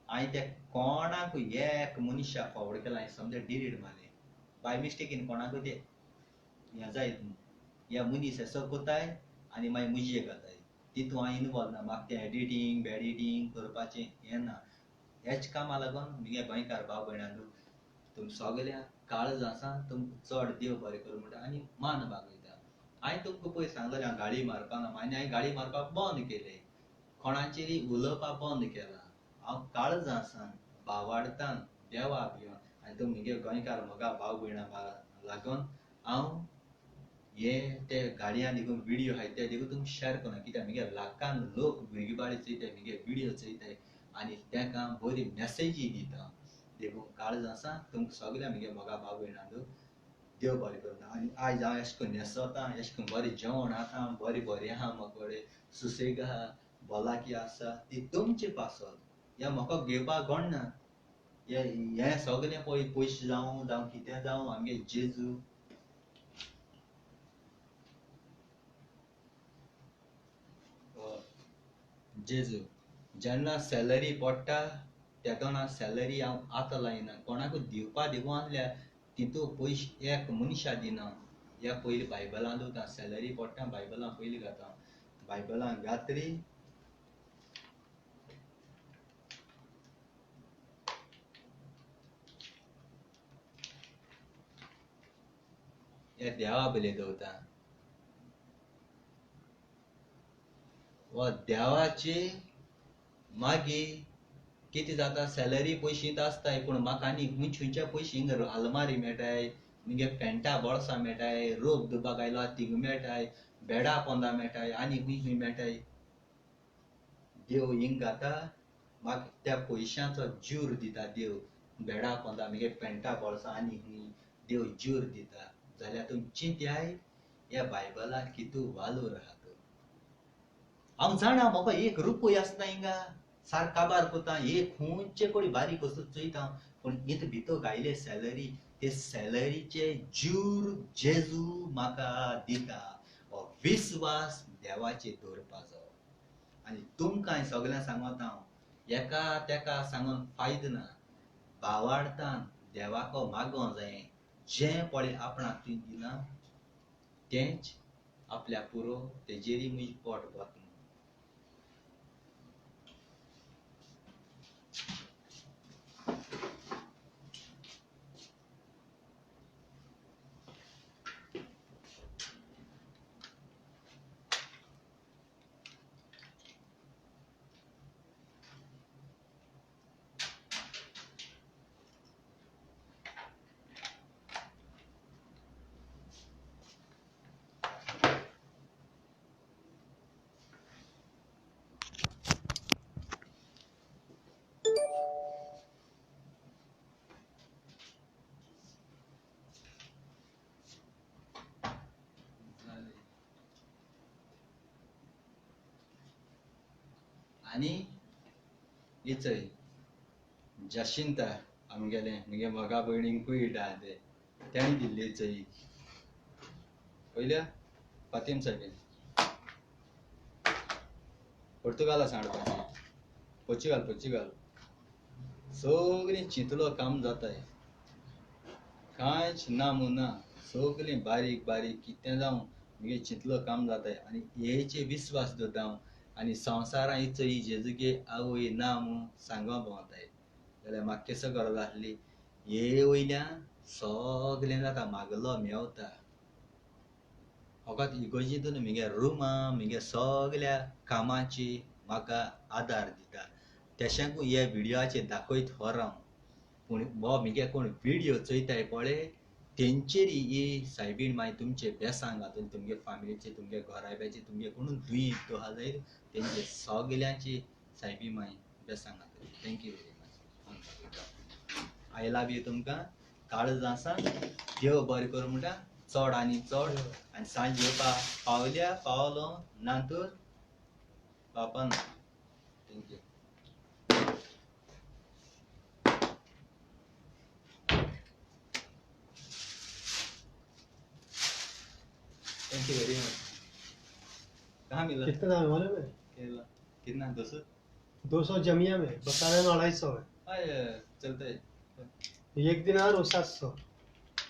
हांवें ते कोणाकूय एक मनशा फॉरवर्ड केला हांवें समजा डिलीट मारले बाय मिस्टेकीन कोणाकूय ते हें जायत ह्या मनीस असो कोताय आनी मागीर मुजी घाताय तितू हांव इनवॉल्व ना म्हाका तें एडिटींग बेडिटींग करपाचें हें ना हेच कामा लागून मुगे गोंयकार भाव भयणांक तुम सगळ्या काळज आसा तुमकां चड देव बरें करूं म्हणटा आनी मान बागयता हांवें तुमकां पयर सांगलेलें हांव गाडी मारपा ना आनी हांवें गाडी मारपाक बंद केलें कोणाचेरी उलोवपाक बंद केलां हांव काळज आसा भावार्थान देवा भिवन आनी तुमी मुगे गोंयकार म्हाका भाव भयणां लागून हांव हे ते गाडयां देखून व्हिडियो आहाय ते देखून तुमकां शेअर करना कित्याक मुगे लाखान लोक भुरगीं बाळी चोयताय मुगे व्हिडियो चोयताय आनी तांकां बरी मॅसेजी दिता देखून काळज आसा तुमकां सगळ्या मुगे मोगा भाव भयणांक देव बरें करता आनी आयज हांव एश कोन्न न्हेसोता एश कोन्न बरें जेवण आसा बरें आहा म्हाका कडेन सुसेग आहा भलाकी आसा ती तुमची पासत ह्या म्हाका घेवपाक कोण ना हें सगळें पयशे जावं कितें जावं आमगे जेजू जेजू जेन्ना सॅलरी पडटा तेदोना सॅलरी हांव आतां लायना कोणाकूय दिवपा देखून आसल्यार तितू पयशे एक मनशा दिना ह्या पयलीं बायबलान उरता सॅलरी पडटा बायबलान पयलीं घाता बायबलान घातरी हे देवा बले दवरता वा देवाची मागीर कितें जाता सॅलरी पयशे आसताय पूण म्हाका आनी खंयच्या पयशे हिंगा आलमारी मेळटाय मुगे पॅन्टा बोळसां मेळटाय रोप धुवपाक आयलो थिंग मेळटाय बेडा पोंदा मेळटाय आनी खंय मेळटाय देव हिंग घाता म्हाका त्या पयशांचो ज्यूर दिता देव बेडा पोंदा मुगे पॅन्टा बोळसां आनी खंय देव ज्यूर दिता जाल्यार तुमी चिंत्याय या बायबलात कितू वालो राहतो हांव जाणा म्हाका एक रुपय आसना हिंगा सार काबार कोता एक खुंयचे कोणी बारीक वस्तू चोयता पूण इत भितो गायले सॅलरी ते सॅलरीचे जूर जेजू म्हाका दिता हो विश्वास देवाचेर दवरपा जायो आनी तुमकां सगळ्यांक सांगता हांव एका तेका सांगून फायदो ना भावार्थान देवाको मागो जाय जें पळय आपणाक तुवें दिलां तेंच आपल्या पुरो तेजेरी म्हजी पोट भरता आनी ही चोय जशिंता आमगेले मुगे मोगा भयणींकूय इटा ते तेणी दिल्ली चोय पयल्या फातीम सायबीन पोर्तुगाला सांडपाची पोर्चुगाल सगळीं चिंतलो काम जाताय कांयच ना मुना सगळीं बारीक बारीक कितें जावं मुगे चिंतलो काम जाताय आनी हेचे विश्वास दवरता हांव आनी संवसारां इचो ही जेजुगे आवय ना म्हणून सांगो भोंवताय जाल्यार म्हाका केसो गरज आसली हे वयल्यान सगळें जाता मागलो मेवता फकत इगोर्जींतून मुगे रुमां मुगे सगळ्या कामाची म्हाका आदार दिता तेशांकूय हे व्हिडियोचेर दाखयत व्हर हांव पूण हो मुगे कोण व्हिडियो चोयताय पळय तेंचेरी ही सायबीण मागीर तुमचे बेसांग घालून तुमगे फामिलीचे तुमगे घोराब्याचे तुमगे कोणूय दुयीत तो आहा जाल्यार तेंचे सगल्यांची सायबी मागीर बेसांग घालतली thank you very much I love you तुमकां काळज आसा देव बरें करूं म्हणटा चड आनी चड आनी सांज येवपा पावलो ना तर पावपा ना thank you thank you very much कहाँ मिला कितना दाम है मालूम है? केला कितना 200 200 जमिया में बकाया में 250 है। आय चलता है एक दिनार और 700।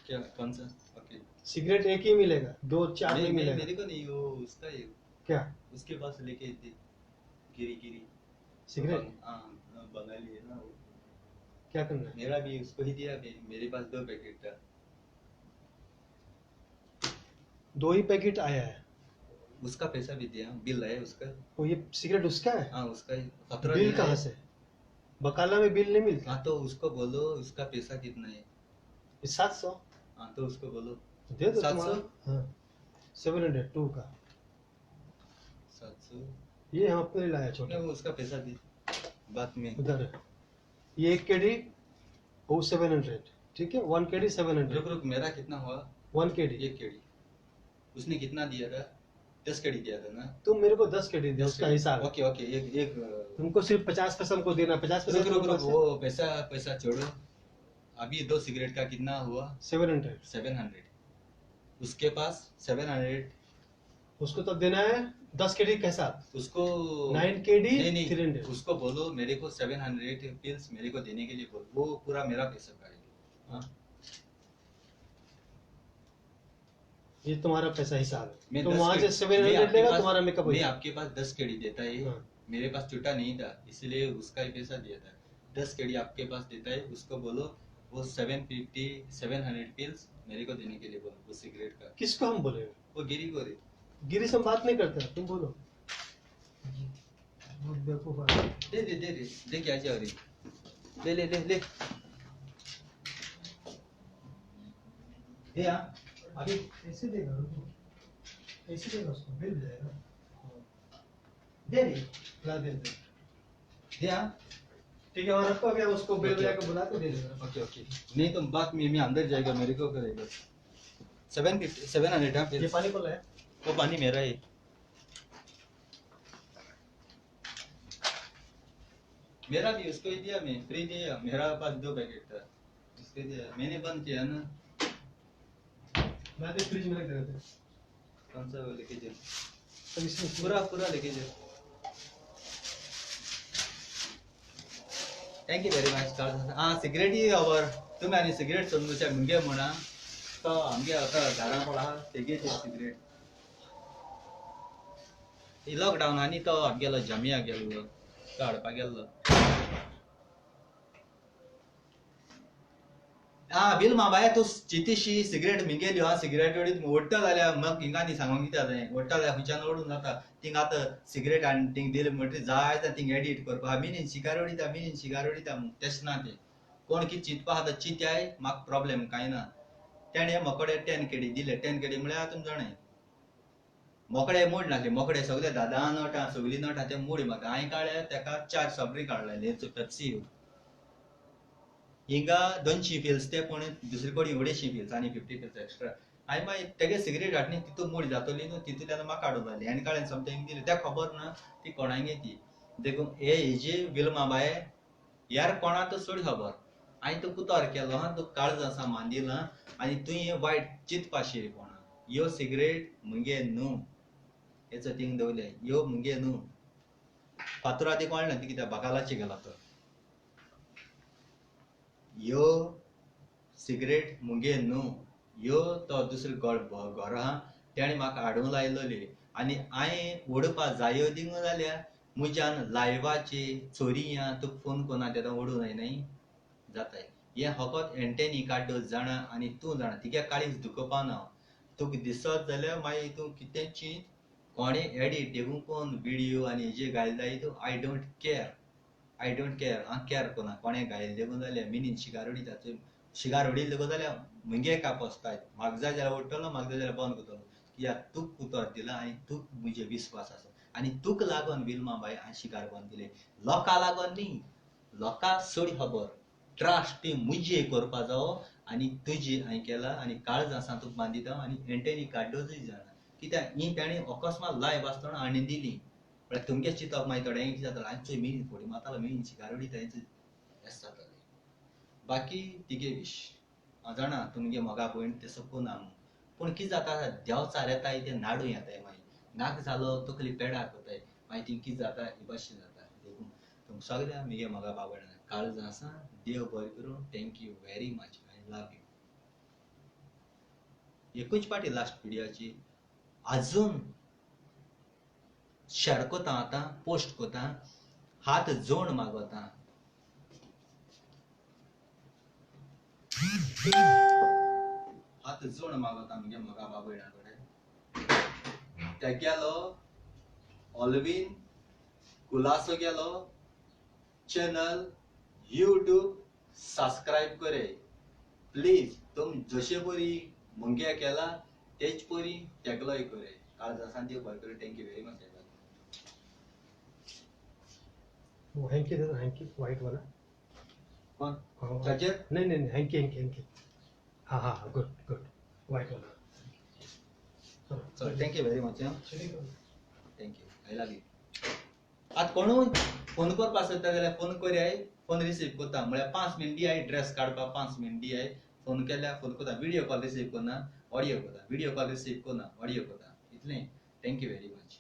क्या कौन सा ओके सिगरेट एक ही मिलेगा, 2-4 नहीं मिलेगा। मेरे को नहीं वो उसका है क्या उसके पास लेके थी गिरी सिगरेट? हाँ बंगाली है ना वो क्या करना है? मेरा भी उसको ही दिया भी मेरे पास 2 पैकेट था 2 ही पैकेट आया है। उसका पैसा भी दिया बिल है उसका वो ये सिगरेट उसका है? हाँ उसका ही 17 बिल कहाँ से? बकाला में बिल नहीं मिलता। हाँ तो उसको बोलो उसका पैसा कितना है 700 हाँ तो उसको बोलो दे दो 700? तुम्हारा। हाँ 702 का 700 ये हम अपने लिए लाया छोटा। नहीं वो उसका पैसा दी बाद में उधर है ये 1 केडी वो 700 ठीक है 1 केडी 700 रुक मेरा कितना हुआ 1 केडी 1 केडी उसने कितना दिया था 10 केडी दिया था ना तुम मेरे को 10 केडी दे उसका हिसाब। ओके ओके एक तुमको सिर्फ 50% को देना 50% रुक वो पैसा छोड़ो अभी 2 सिगरेट का कितना हुआ 700 उसके पास 700 उसको तब देना है 10 केडी के साथ उसको 9 केडी नहीं 300 उसको बोलो मेरे को 700 पिल्स मेरे को देने के लिए बोलो वो पूरा मेरा पैसा का हाँ ये तुम्हारा पैसा हिसाब है मैं तो 10 वहां से के- 700 मैं आपके लेगा पास- तुम्हारा मेकअप हो मैं जाएगा। आपके पास 10 केडी देता है हाँ। मेरे पास छुट्टा नहीं था इसलिए उसका ही पैसा दिया था 10 केडी आपके पास देता है उसको बोलो वो 700 पिल्स मेरे को देने के लिए बोलो वो सिगरेट का किसको हम बोले वो गिरी को दे गिरी से हम बात नहीं करते तुम बोलो बहुत बेवकूफ आदमी। दे क्या जा रही ले हाँ अभी ऐसे देगा ऐसे देगा उसको बिल जाएगा दे ला दे हाँ ठीक है और रखो अभी हम उसको बिल ओके। जाकर बुला के दे देगा। ओके नहीं तो बात में मैं अंदर जाएगा मेरे को करेगा 750 700 हाँ ये pills. पानी वाला है वो पानी मेरा है. मेरा भी उसको ही दिया, मैं फ्री दिया, मेरा पास 2 पैकेट था, उसको दिया, मैंने बंद किया ना. मैं तो फ्रिज में रख देते हैं कौन सा वो लेके जाओ, तो इसमें पूरा पूरा लेके जाओ. Thank you very much. हां सिगरेट ही खबर तुम्ही आनी सिगरेट सोडूच्या मुंगे म्हणा तो आमगे आता घरा पडा तेगे सिगरेट ही लॉकडाऊन आणि तो गेलो जमिया गेलो तो हाडपाक गेल्लो. बिल बाय तू चितीशी सिगरेट मिगेली हा सिगरेट ओडीत ओडटा जाल्यार मग हिंगा न्ही सांगूंक कित्या जाय ओडटा जाल्यार खंयच्यान ओडून जाता थिंग आतां सिगरेट आनी थिंग दिले म्हणटरी जाय जाल्यार थिंग एडिट करपा मिनीन शिगार ओडिता तेश ना ते कोण कितें चिंतपा आतां चिंत्याय म्हाका प्रॉब्लेम कांय ना. तेणे मोकडे 10 केडी दिले 10 केडी म्हळ्यार तुमी जाणाय मोकडे मोड नासले मोकडे सगळे दादा नोटां सगळीं नोटां ते मोडी म्हाका हांवें काडले तेका 4 सबरी काडले पेप्सी हिंगा 200 पिल्स ते पण दुसरे कडेन 250 पिल्स आनी 50 पिल्स एक्स्ट्रा हांवें मागीर तेगे सिगरेट हाडली तितून मोडी जातली न्हू तितूंतल्यान म्हाका काडूंक जाली आनी काडून समथींग दिली त्या खबर ना ती कोणागे ती देखून हेजी विल्मा बाय यार कोणाक चड खबर हांवें तो कुतोर केलो हा तो काळज सामान दिला आनी तुवें वायट चिंतपाशी कोणा ह्यो सिगरेट मुगे न्हू हेचो थिंग दवरले ह्यो मुगे न्हू फातोर आदी कळना ती कित्याक बकालाची गेला तो ह्यो सिगरेट मुगे न्हू ह्यो तो दुसरो घर आहा तेणे म्हाका हाडूंक लायलोली आनी हांवें ओडपा जायो दिवंक जाल्यार म्हज्यान लायव्हाची चोरी तुका फोन कोना तेन्ना ओडूं जायनाय जाताय हे फकत एंटेनी काड्डो जाणा आनी तूं जाणा तिगे काळीज दुखोवपा ना तुका दिसत जाल्यार मागीर तूं कितें चिंत कोणे एडिट देखून कोण व्हिडियो आनी हेजे घायला तूं आय डोंट केअर हांव केअर कोना कोणे घायल देखून जाल्यार मिनीन शिगार उडयता शिगार उडयले देखून जाल्यार मुगे काप वचताय म्हाका जाय जाल्यार ओडटलो म्हाका जाय जाल्यार बंद करतलो कित्याक तुका कुतोर दिला आनी तुका म्हजे विस्वास आसा आनी तुका लागून विल्मा बाय हांवें शिगार बंद दिले लोकां लागून न्ही लोकां चड खबर ट्रस्ट ती मुजी करपा जावो आनी तुजी हांवें केला आनी काळज आसा तुका बांदिता आनी एंटेनी काड्डोजूय जाणा कित्याक ही तेणी अकस्मात लायव्ह आसतना हाडून दिली म्हळ्यार तुमगे चिंतप मागीर थोड्यांक कितें जातालें हांवें मिनीन फोडी मारतालो मिनीन शिगार उडयता हेंच जातालें बाकी तिगे विश हांव जाणा तुमगे मोगा भयण ते सकून ना पूण कितें जाता देव चारेताय ते नाडू येताय मागीर नाक जालो तकली पेडा कोताय मागीर ती कितें जाता ही भाशेन जाता देखून तुमकां सगळ्या म्हगे मोगा बाबण काळज आसा देव बरें करूं thank you very much I love you एकूच पाटी लास्ट व्हिडिओची अजून शेअर कोता आतां पोस्ट कोता हात जोड मागोता हात जोड मागोता म्हगे मोगा बाबयणा कडेन ते गेलो ऑलवीन खुलासो गेलो चॅनल यूट्यूब सबस्क्राईब करे प्लीज तुम जशे बरी मुंगे केला तेच परी तेगलोय करे काळज आसा देव बरें करूं थँक्यू व्हेरी मच वो हैंकी दे दो हैंकी व्हाइट वाला कोण हाँ, चार्जर नहीं हैंकी हाँ गुड व्हाइट वाला सो थँक्यू व्हेरी मच चलिए थँक्यू आय लव यू आता कोणूय फोन करपा सोदता जाल्यार फोन करयाय फोन रिसीव करता म्हळ्यार 5 मिनट दियाय ड्रेस काडपा 5 मिनट दियाय फोन केल्यार फोन करता व्हिडिओ कॉल रिसीव करना ऑडियो करता व्हिडिओ कॉल रिसीव करना ऑडियो करता इतलें थँक्यू व्हेरी मच